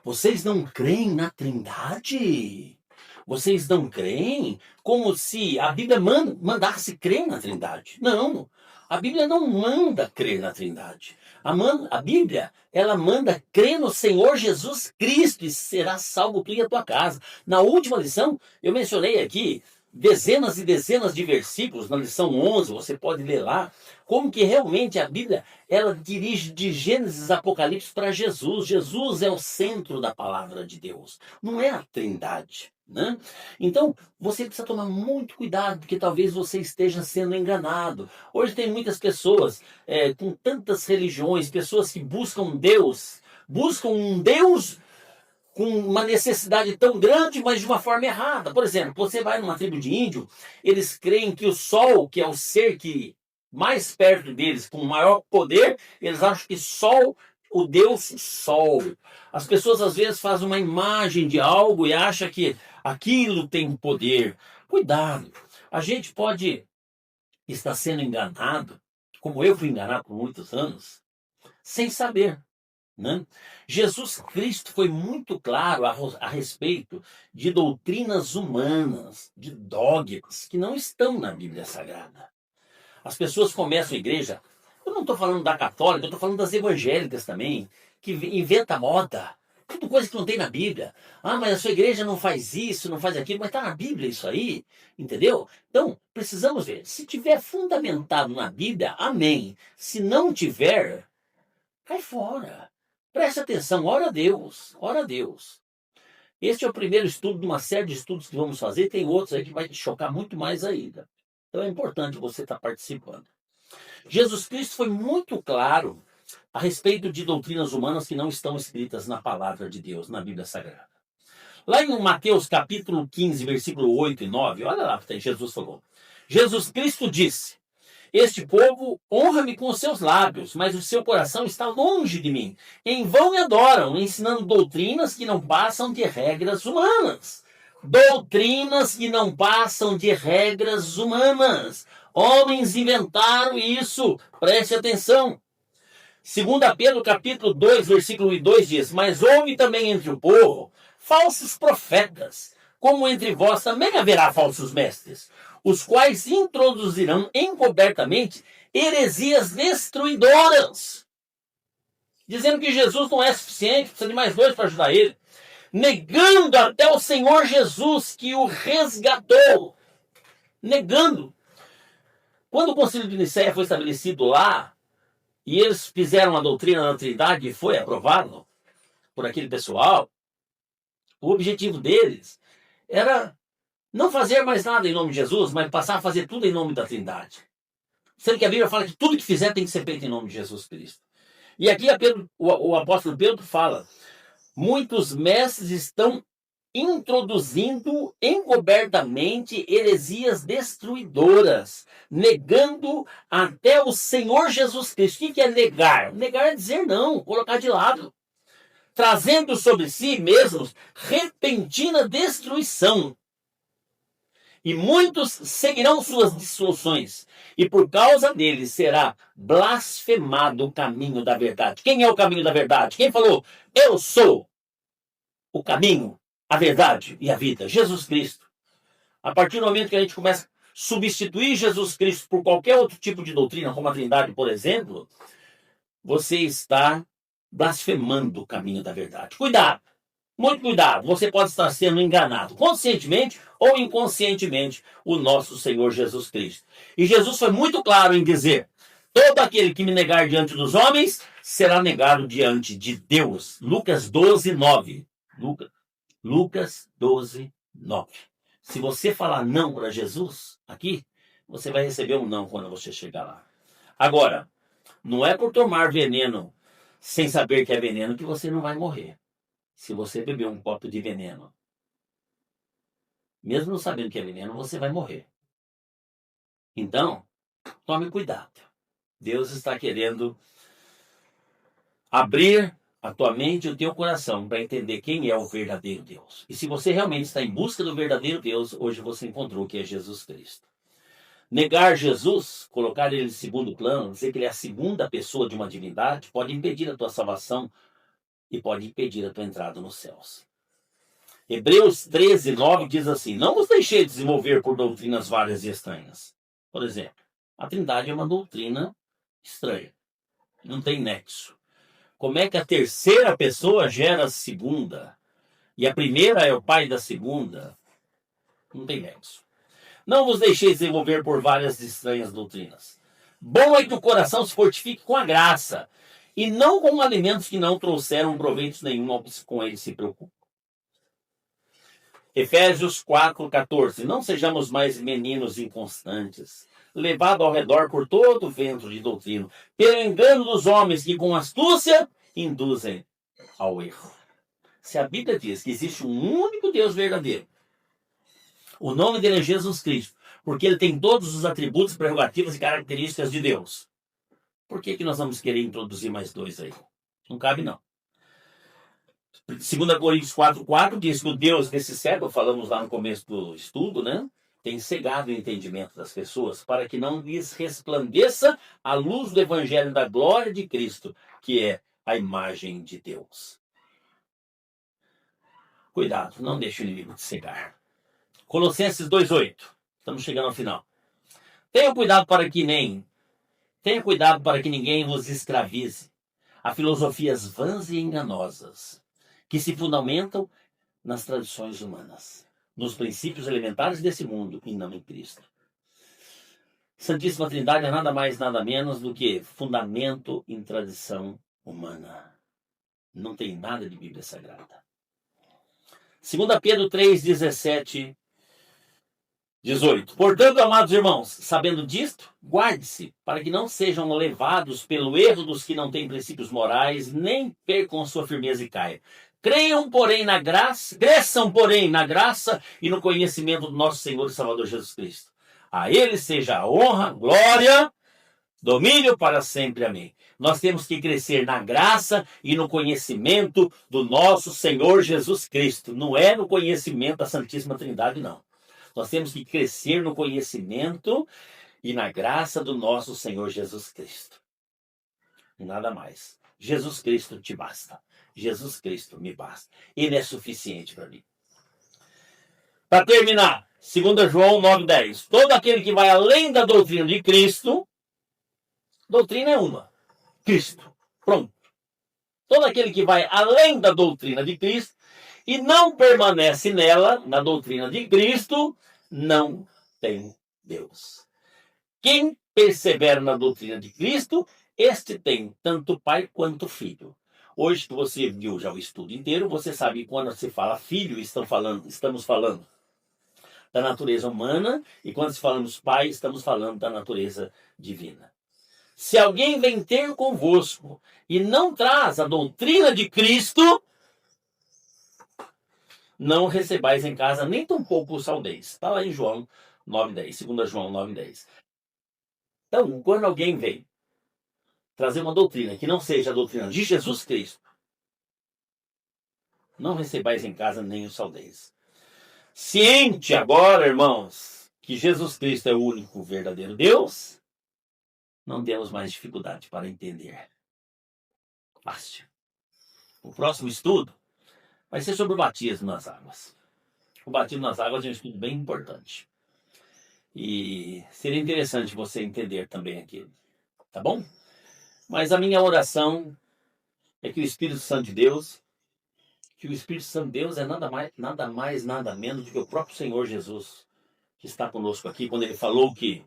vocês não creem na Trindade? Vocês não creem? Como se a Bíblia mandasse crer na Trindade. Não, a Bíblia não manda crer na Trindade. A Bíblia, ela manda crer no Senhor Jesus Cristo e será salvo tu e a tua casa. Na última lição, eu mencionei aqui dezenas e dezenas de versículos, na lição 11, você pode ler lá, como que realmente a Bíblia, ela dirige de Gênesis a Apocalipse para Jesus. Jesus é o centro da palavra de Deus, não é a Trindade, né? Então, você precisa tomar muito cuidado, porque talvez você esteja sendo enganado. Hoje tem muitas pessoas com tantas religiões, pessoas que buscam um Deus com uma necessidade tão grande, mas de uma forma errada. Por exemplo, você vai numa tribo de índio, eles creem que o sol, que é o ser que mais perto deles, com maior poder, eles acham que sol, o Deus Sol. As pessoas às vezes fazem uma imagem de algo e acham que aquilo tem poder. Cuidado, a gente pode estar sendo enganado, como eu fui enganado por muitos anos, sem saber. Né? Jesus Cristo foi muito claro a respeito de doutrinas humanas, de dogmas, que não estão na Bíblia Sagrada. As pessoas começam a igreja, eu não estou falando da católica, eu estou falando das evangélicas também, que inventa moda, tudo coisa que não tem na Bíblia. Ah, mas a sua igreja não faz isso, não faz aquilo, mas está na Bíblia isso aí, entendeu? Então, precisamos ver, se tiver fundamentado na Bíblia, amém. Se não tiver, cai fora. Preste atenção, ora a Deus, ora a Deus. Este é o primeiro estudo de uma série de estudos que vamos fazer, tem outros aí que vai te chocar muito mais ainda. Então é importante você estar participando. Jesus Cristo foi muito claro a respeito de doutrinas humanas que não estão escritas na palavra de Deus, na Bíblia Sagrada. Lá em Mateus capítulo 15, versículo 8 e 9, olha lá o que Jesus falou. Jesus Cristo disse, este povo honra-me com os seus lábios, mas o seu coração está longe de mim. Em vão me adoram, ensinando doutrinas que não passam de regras humanas. Doutrinas que não passam de regras humanas. Homens inventaram isso, preste atenção. 2 Pedro capítulo 2, versículo 2 diz, mas houve também entre o povo falsos profetas, como entre vós também haverá falsos mestres. os quais introduzirão encobertamente heresias destruidoras, dizendo que Jesus não é suficiente, precisa de mais dois para ajudar ele, negando até o Senhor Jesus que o resgatou, negando. Quando o concílio de Nicéia foi estabelecido lá, e eles fizeram a doutrina da Trindade e foi aprovado por aquele pessoal, o objetivo deles era não fazer mais nada em nome de Jesus, mas passar a fazer tudo em nome da Trindade. Sendo que a Bíblia fala que tudo que fizer tem que ser feito em nome de Jesus Cristo. E aqui o apóstolo Pedro fala, muitos mestres estão introduzindo encobertamente heresias destruidoras, negando até o Senhor Jesus Cristo. O que é negar? Negar é dizer não, colocar de lado. Trazendo sobre si mesmos repentina destruição. E muitos seguirão suas dissoluções, e por causa deles será blasfemado o caminho da verdade. Quem é o caminho da verdade? Quem falou? Eu sou o caminho, a verdade e a vida. Jesus Cristo. A partir do momento que a gente começa a substituir Jesus Cristo por qualquer outro tipo de doutrina, como a Trindade, por exemplo, você está blasfemando o caminho da verdade. Cuidado! Muito cuidado, você pode estar sendo enganado, conscientemente ou inconscientemente, o nosso Senhor Jesus Cristo. E Jesus foi muito claro em dizer, todo aquele que me negar diante dos homens, será negado diante de Deus. Lucas 12, 9. Lucas 12, 9. Se você falar não para Jesus, aqui, você vai receber um não quando você chegar lá. Agora, não é por tomar veneno sem saber que é veneno que você não vai morrer. Se você beber um copo de veneno, mesmo não sabendo que é veneno, você vai morrer. Então, tome cuidado. Deus está querendo abrir a tua mente e o teu coração para entender quem é o verdadeiro Deus. E se você realmente está em busca do verdadeiro Deus, hoje você encontrou que é Jesus Cristo. Negar Jesus, colocar ele em segundo plano, dizer que ele é a segunda pessoa de uma divindade, pode impedir a tua salvação e pode impedir a tua entrada nos céus. Hebreus 13, 9 diz assim, não vos deixeis desenvolver por doutrinas várias e estranhas. Por exemplo, a Trindade é uma doutrina estranha. Não tem nexo. Como é que a terceira pessoa gera a segunda? E a primeira é o pai da segunda? Não tem nexo. Não vos deixeis desenvolver por várias estranhas doutrinas. Bom é que o coração se fortifique com a graça, e não com alimentos que não trouxeram proveito nenhum aos com eles se preocupam. Efésios 4,14. Não sejamos mais meninos inconstantes, levados ao redor por todo o vento de doutrina, pelo engano dos homens que com astúcia induzem ao erro. Se a Bíblia diz que existe um único Deus verdadeiro, o nome dele é Jesus Cristo, porque ele tem todos os atributos, prerrogativas e características de Deus, por que nós vamos querer introduzir mais dois aí? Não cabe não. 2 Coríntios 4,4 diz que o Deus desse século, falamos lá no começo do estudo, né? Tem cegado o entendimento das pessoas para que não lhes resplandeça a luz do evangelho da glória de Cristo, que é a imagem de Deus. Cuidado, não deixe o inimigo te cegar. Colossenses 2,8. Estamos chegando ao final. Tenha cuidado para que ninguém vos escravize a filosofias vãs e enganosas, que se fundamentam nas tradições humanas, nos princípios elementares desse mundo e não em Cristo. Santíssima Trindade é nada mais, nada menos do que fundamento em tradição humana. Não tem nada de Bíblia Sagrada. 2 Pedro 3, 17, 18. Portanto, amados irmãos, sabendo disto, guarde-se, para que não sejam levados pelo erro dos que não têm princípios morais, nem percam sua firmeza e caiam. Cresçam, porém, na graça e no conhecimento do nosso Senhor e Salvador Jesus Cristo. A Ele seja a honra, glória, domínio para sempre. Amém. Nós temos que crescer na graça e no conhecimento do nosso Senhor Jesus Cristo. Não é no conhecimento da Santíssima Trindade, não. Nós temos que crescer no conhecimento e na graça do nosso Senhor Jesus Cristo. E nada mais. Jesus Cristo te basta. Jesus Cristo me basta. Ele é suficiente para mim. Para terminar, 2 João 9,10. Todo aquele que vai além da doutrina de Cristo, doutrina é uma, Cristo. Pronto. Todo aquele que vai além da doutrina de Cristo e não permanece nela, na doutrina de Cristo, não tem Deus. Quem persevera na doutrina de Cristo, este tem tanto pai quanto filho. Hoje que você viu já o estudo inteiro, você sabe que quando se fala filho, estamos falando da natureza humana, e quando se falamos pai, estamos falando da natureza divina. Se alguém vem ter convosco e não traz a doutrina de Cristo, não recebais em casa nem tampouco o saudeis. Está lá em João 9,10, 2 João 9,10. Então, quando alguém vem trazer uma doutrina que não seja a doutrina de Jesus Cristo, não recebais em casa nem os saudeis. Ciente agora, irmãos, que Jesus Cristo é o único verdadeiro Deus, não temos mais dificuldade para entender. Fácil. O próximo estudo vai ser sobre o batismo nas águas. O batismo nas águas é um estudo bem importante. E seria interessante você entender também aqui. Tá bom? Mas a minha oração é que o Espírito Santo de Deus, é nada mais, nada menos do que o próprio Senhor Jesus, que está conosco aqui, quando ele falou que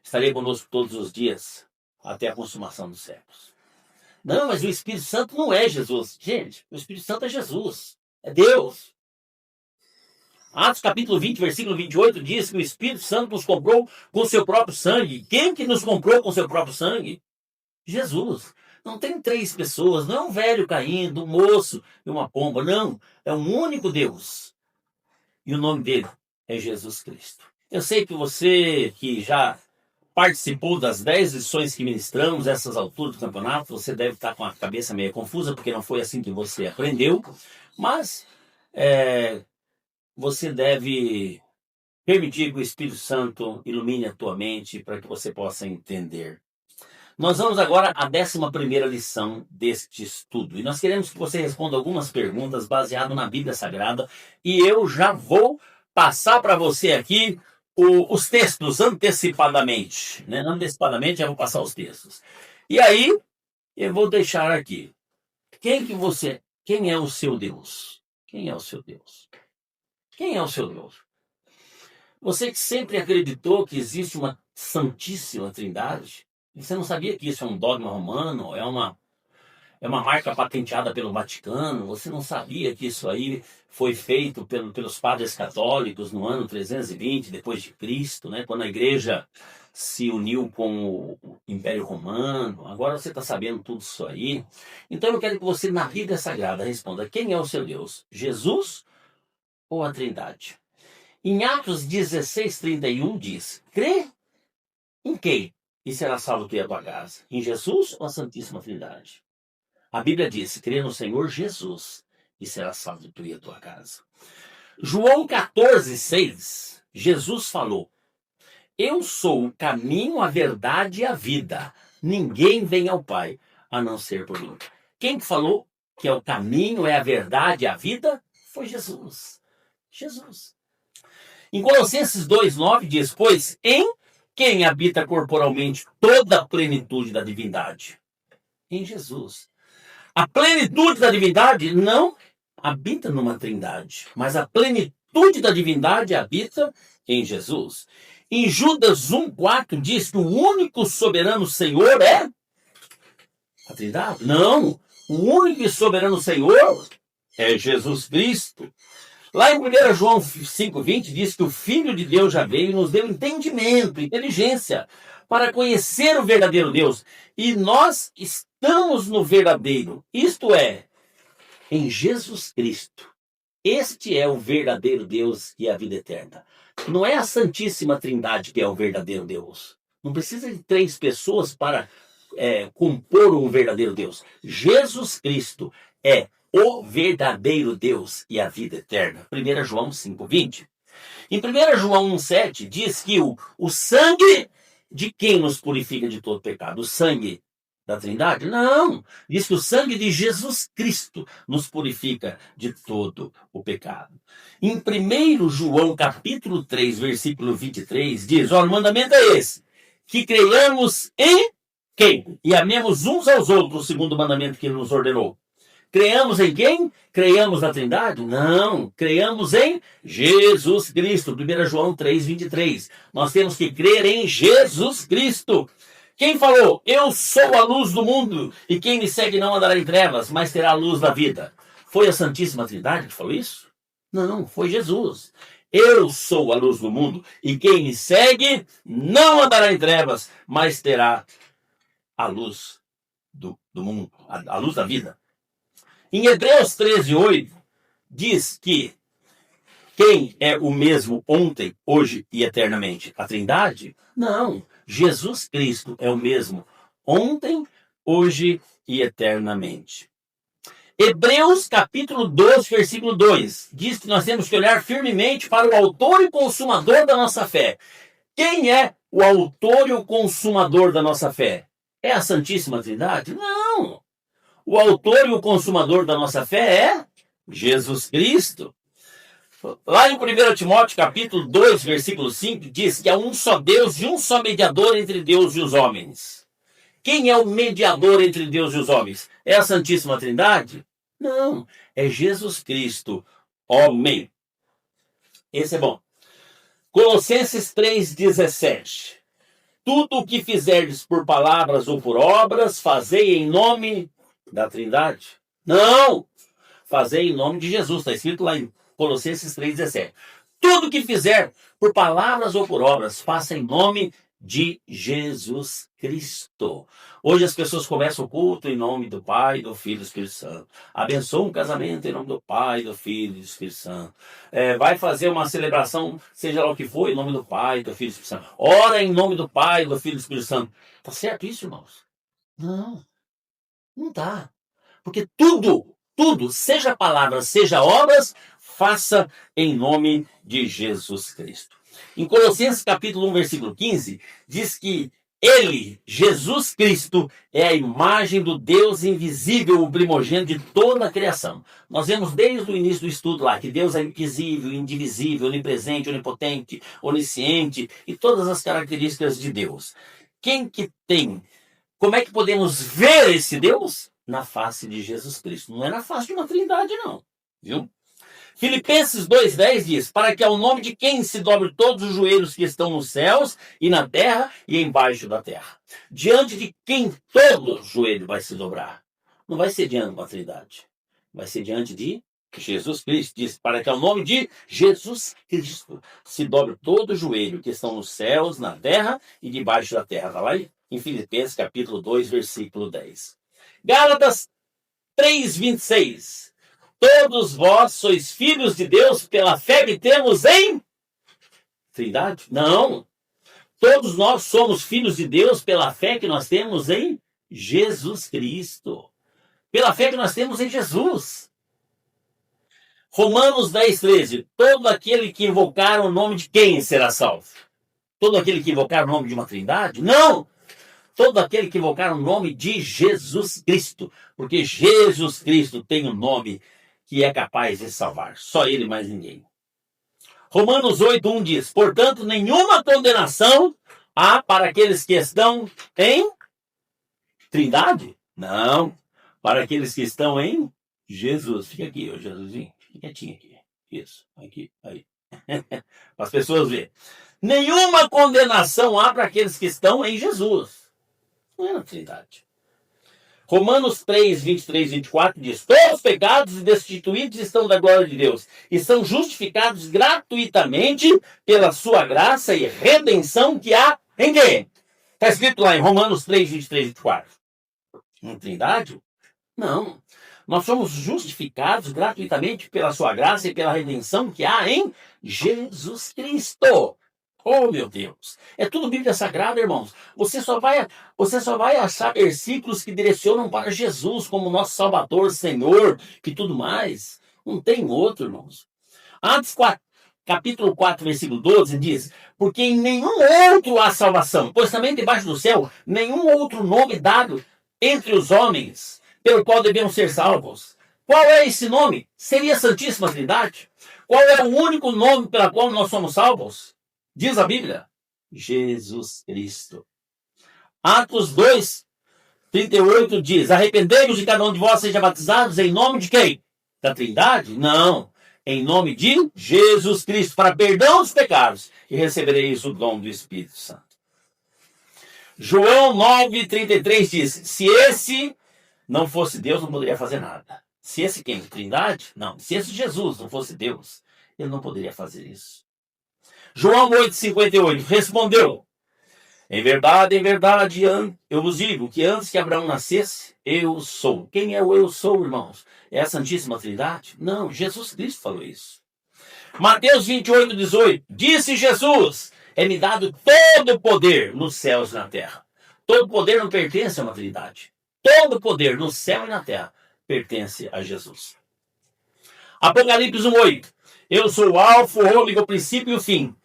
estaria conosco todos os dias, até a consumação dos séculos. Não, mas o Espírito Santo não é Jesus. Gente, o Espírito Santo é Jesus. É Deus. Atos capítulo 20, versículo 28 diz que o Espírito Santo nos comprou com seu próprio sangue. Quem que nos comprou com seu próprio sangue? Jesus. Não tem três pessoas, não é um velho caindo, um moço e uma pomba. Não, é um único Deus. E o nome dele é Jesus Cristo. Eu sei que você que já participou das 10 lições que ministramos, essas alturas do campeonato, você deve estar com a cabeça meio confusa, porque não foi assim que você aprendeu, mas você deve permitir que o Espírito Santo ilumine a tua mente para que você possa entender. Nós vamos agora à 11ª lição deste estudo. E nós queremos que você responda algumas perguntas baseadas na Bíblia Sagrada. E eu já vou passar para você aqui os textos antecipadamente. Né? Antecipadamente eu vou passar os textos. E aí, eu vou deixar aqui. Quem é o seu Deus? Quem é o seu Deus? Quem é o seu Deus? Você que sempre acreditou que existe uma Santíssima Trindade, você não sabia que isso é um dogma romano, é uma marca patenteada pelo Vaticano, você não sabia que isso aí foi feito pelos padres católicos no ano 320 depois de Cristo, né? Quando a igreja se uniu com o Império Romano. Agora você está sabendo tudo isso aí. Então eu quero que você, na Bíblia Sagrada, responda: quem é o seu Deus? Jesus ou a Trindade? Em Atos 16:31 diz: crê em quem? E será salvo tu e a tua casa? Em Jesus ou a Santíssima Trindade? A Bíblia diz: crê no Senhor Jesus e será salvo tu e a tua casa. João 14:6, Jesus falou: eu sou o caminho, a verdade e a vida. Ninguém vem ao Pai a não ser por mim. Quem falou que é o caminho, é a verdade e a vida? Foi Jesus. Jesus. Em Colossenses 2:9 diz: pois em quem habita corporalmente toda a plenitude da divindade? Em Jesus. A plenitude da divindade não habita numa trindade, mas a plenitude da divindade habita em Jesus. Em Judas 1:4 diz que o único soberano Senhor é a trindade? Não, o único e soberano Senhor é Jesus Cristo. Lá em 1 João 5:20 diz que o Filho de Deus já veio e nos deu entendimento, inteligência, para conhecer o verdadeiro Deus. E nós estamos no verdadeiro, isto é, em Jesus Cristo. Este é o verdadeiro Deus e a vida eterna. Não é a Santíssima Trindade que é o verdadeiro Deus. Não precisa de três pessoas para compor um verdadeiro Deus. Jesus Cristo é o verdadeiro Deus e a vida eterna. 1 João 5:20. Em 1 João 1:7 diz que o sangue de quem nos purifica de todo pecado? O sangue da Trindade? Não. Diz que o sangue de Jesus Cristo nos purifica de todo o pecado. Em 1 João capítulo 3, versículo 23, diz, o mandamento é esse, que creiamos em quem? E amemos uns aos outros, segundo o mandamento que ele nos ordenou. Creiamos em quem? Creiamos na Trindade? Não. Creiamos em Jesus Cristo. 1 João 3, 23. Nós temos que crer em Jesus Cristo. Quem falou? Eu sou a luz do mundo e quem me segue não andará em trevas, mas terá a luz da vida. Foi a Santíssima Trindade que falou isso? Não, foi Jesus. Eu sou a luz do mundo e quem me segue não andará em trevas, mas terá a luz do mundo, a luz da vida. Em Hebreus 13, 8, diz que quem é o mesmo ontem, hoje e eternamente? A Trindade? Não. Jesus Cristo é o mesmo ontem, hoje e eternamente. Hebreus capítulo 12, versículo 2, diz que nós temos que olhar firmemente para o autor e consumador da nossa fé. Quem é o autor e o consumador da nossa fé? É a Santíssima Trindade? Não. O autor e o consumador da nossa fé é Jesus Cristo. Lá em 1 Timóteo capítulo 2, versículo 5, diz que há um só Deus e um só mediador entre Deus e os homens. Quem é o mediador entre Deus e os homens? É a Santíssima Trindade? Não, é Jesus Cristo, homem. Esse é bom. Colossenses 3,17. Tudo o que fizerdes por palavras ou por obras, fazei em nome da Trindade? Não! Fazei em nome de Jesus. Está escrito lá em Colossenses 3,17. Tudo que fizer por palavras ou por obras, faça em nome de Jesus Cristo. Hoje as pessoas começam o culto em nome do Pai, do Filho e do Espírito Santo. Abençoa um casamento em nome do Pai, do Filho e do Espírito Santo. Vai fazer uma celebração, seja lá o que for, em nome do Pai, do Filho e do Espírito Santo. Ora em nome do Pai, do Filho e do Espírito Santo. Tá certo isso, irmãos? Não. Não tá. Porque tudo, seja palavras, seja obras, faça em nome de Jesus Cristo. Em Colossenses capítulo 1, versículo 15, diz que ele, Jesus Cristo, é a imagem do Deus invisível, o primogênito de toda a criação. Nós vemos desde o início do estudo lá que Deus é invisível, indivisível, onipresente, onipotente, onisciente e todas as características de Deus. Quem que tem? Como é que podemos ver esse Deus? Na face de Jesus Cristo. Não é na face de uma trindade, não. Viu? Filipenses 2,10 diz, para que ao nome de quem se dobre todos os joelhos que estão nos céus e na terra e embaixo da terra. Diante de quem todo joelho vai se dobrar. Não vai ser diante de uma trindade. Vai ser diante de Jesus Cristo. Diz, para que ao nome de Jesus Cristo se dobre todo o joelho que estão nos céus, na terra e debaixo da terra. Está lá em Filipenses capítulo 2, versículo 10. Gálatas 3,26. Todos vós sois filhos de Deus pela fé que temos em Trindade? Não. Todos nós somos filhos de Deus pela fé que nós temos em Jesus Cristo. Pela fé que nós temos em Jesus. Romanos 10,13. Todo aquele que invocar o nome de quem será salvo? Todo aquele que invocar o nome de uma Trindade? Não. Todo aquele que invocar o nome de Jesus Cristo. Porque Jesus Cristo tem um nome que é capaz de salvar. Só ele, mais ninguém. Romanos 8,1 diz, portanto, nenhuma condenação há para aqueles que estão em Trindade? Não. Para aqueles que estão em Jesus. Fica aqui, ô Jesusinho. Fica quietinho aqui. Isso. Aqui, aí. Para as pessoas verem. Nenhuma condenação há para aqueles que estão em Jesus. Não é na Trindade. Romanos 3, 23 e 24 diz, todos os pecados e destituídos estão da glória de Deus e são justificados gratuitamente pela sua graça e redenção que há em quem? Está escrito lá em Romanos 3, 23 e 24. Na Trindade? Não. Nós somos justificados gratuitamente pela sua graça e pela redenção que há em Jesus Cristo. Oh, meu Deus. É tudo Bíblia Sagrada, irmãos. Você só vai achar versículos que direcionam para Jesus como nosso Salvador, Senhor e tudo mais. Não tem outro, irmãos. Atos 4, capítulo 4, versículo 12 diz, porque em nenhum outro há salvação, pois também debaixo do céu nenhum outro nome dado entre os homens, pelo qual devemos ser salvos. Qual é esse nome? Seria a Santíssima Trindade? Qual é o único nome pelo qual nós somos salvos? Diz a Bíblia: Jesus Cristo. Atos 2:38 diz: arrependei-vos e cada um de vós seja batizados em nome de quem? Da Trindade? Não. Em nome de Jesus Cristo, para perdão dos pecados, e recebereis o dom do Espírito Santo. João 9:33 diz: se esse não fosse Deus, não poderia fazer nada. Se esse quem? Trindade? Não. Se esse Jesus não fosse Deus, ele não poderia fazer isso. João 8:58 respondeu: em verdade, eu vos digo que antes que Abraão nascesse, eu sou. Quem é o eu sou, irmãos? É a Santíssima Trindade? Não, Jesus Cristo falou isso. Mateus 28:18 disse Jesus: é-me dado todo o poder nos céus e na terra. Todo poder não pertence a uma Trindade. Todo poder no céu e na terra pertence a Jesus. Apocalipse 1:8 eu sou o alfa, o ômega, o princípio e o fim.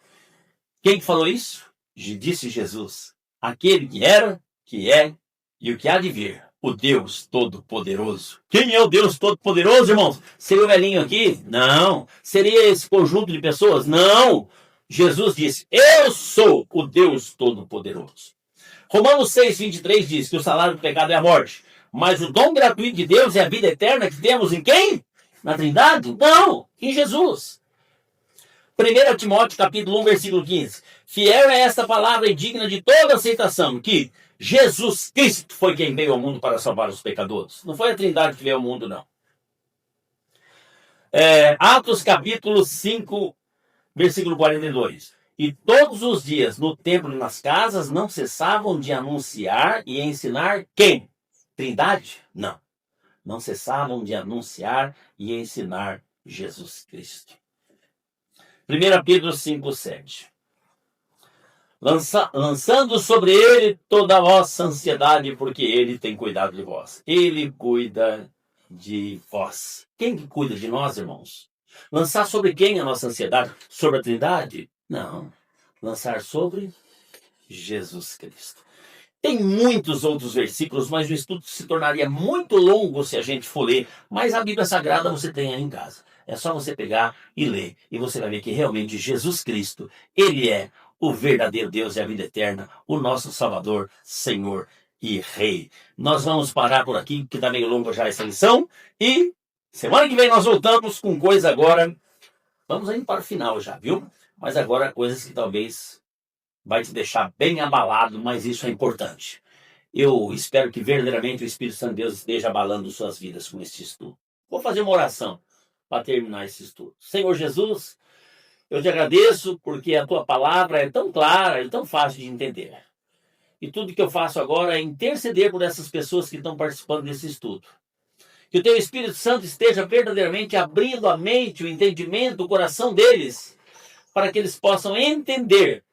Quem falou isso? Disse Jesus: aquele que era, que é e o que há de vir, o Deus Todo-Poderoso. Quem é o Deus Todo-Poderoso, irmãos? Seria o velhinho aqui? Não. Seria esse conjunto de pessoas? Não. Jesus disse: eu sou o Deus Todo-Poderoso. Romanos 6:23 diz que o salário do pecado é a morte, mas o dom gratuito de Deus é a vida eterna que temos em quem? Na Trindade? Não, em Jesus. 1 Timóteo capítulo 1, versículo 15. Fiel é esta palavra e digna de toda aceitação, que Jesus Cristo foi quem veio ao mundo para salvar os pecadores. Não foi a Trindade que veio ao mundo, não. Atos capítulo 5, versículo 42. E todos os dias no templo e nas casas não cessavam de anunciar e ensinar quem? Trindade? Não. Não cessavam de anunciar e ensinar Jesus Cristo. 1 Pedro 5:7. Lançando sobre ele toda a vossa ansiedade, porque ele tem cuidado de vós. Ele cuida de vós. Quem que cuida de nós, irmãos? Lançar sobre quem a nossa ansiedade? Sobre a Trindade? Não. Lançar sobre Jesus Cristo. Tem muitos outros versículos, mas o estudo se tornaria muito longo se a gente for ler. Mas a Bíblia Sagrada você tem aí em casa. É só você pegar e ler. E você vai ver que realmente Jesus Cristo, ele é o verdadeiro Deus e a vida eterna, o nosso Salvador, Senhor e Rei. Nós vamos parar por aqui, porque está meio longa já essa lição. E semana que vem nós voltamos com coisa agora. Vamos indo para o final já, viu? Mas agora coisas que talvez vai te deixar bem abalado, mas isso é importante. Eu espero que verdadeiramente o Espírito Santo de Deus esteja abalando suas vidas com este estudo. Vou fazer uma oração para terminar esse estudo. Senhor Jesus, eu te agradeço porque a tua palavra é tão clara, é tão fácil de entender. E tudo que eu faço agora é interceder por essas pessoas que estão participando desse estudo. Que o teu Espírito Santo esteja verdadeiramente abrindo a mente, o entendimento, o coração deles, para que eles possam entender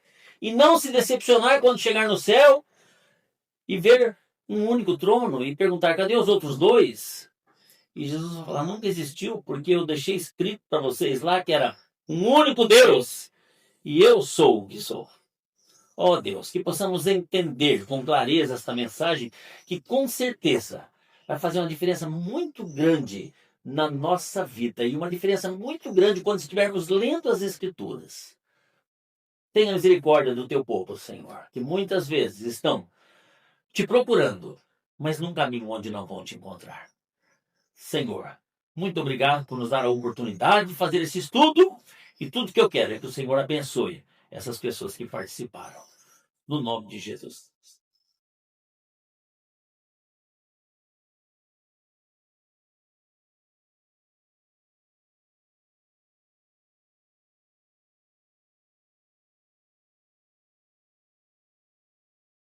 e não se decepcionar quando chegar no céu e ver um único trono e perguntar: cadê os outros dois? E Jesus vai falar: nunca existiu, porque eu deixei escrito para vocês lá que era um único Deus e eu sou o que sou. Ó Deus, que possamos entender com clareza esta mensagem, que com certeza vai fazer uma diferença muito grande na nossa vida e uma diferença muito grande quando estivermos lendo as Escrituras. Tenha misericórdia do teu povo, Senhor, que muitas vezes estão te procurando, mas num caminho onde não vão te encontrar. Senhor, muito obrigado por nos dar a oportunidade de fazer esse estudo, e tudo que eu quero é que o Senhor abençoe essas pessoas que participaram. No nome de Jesus.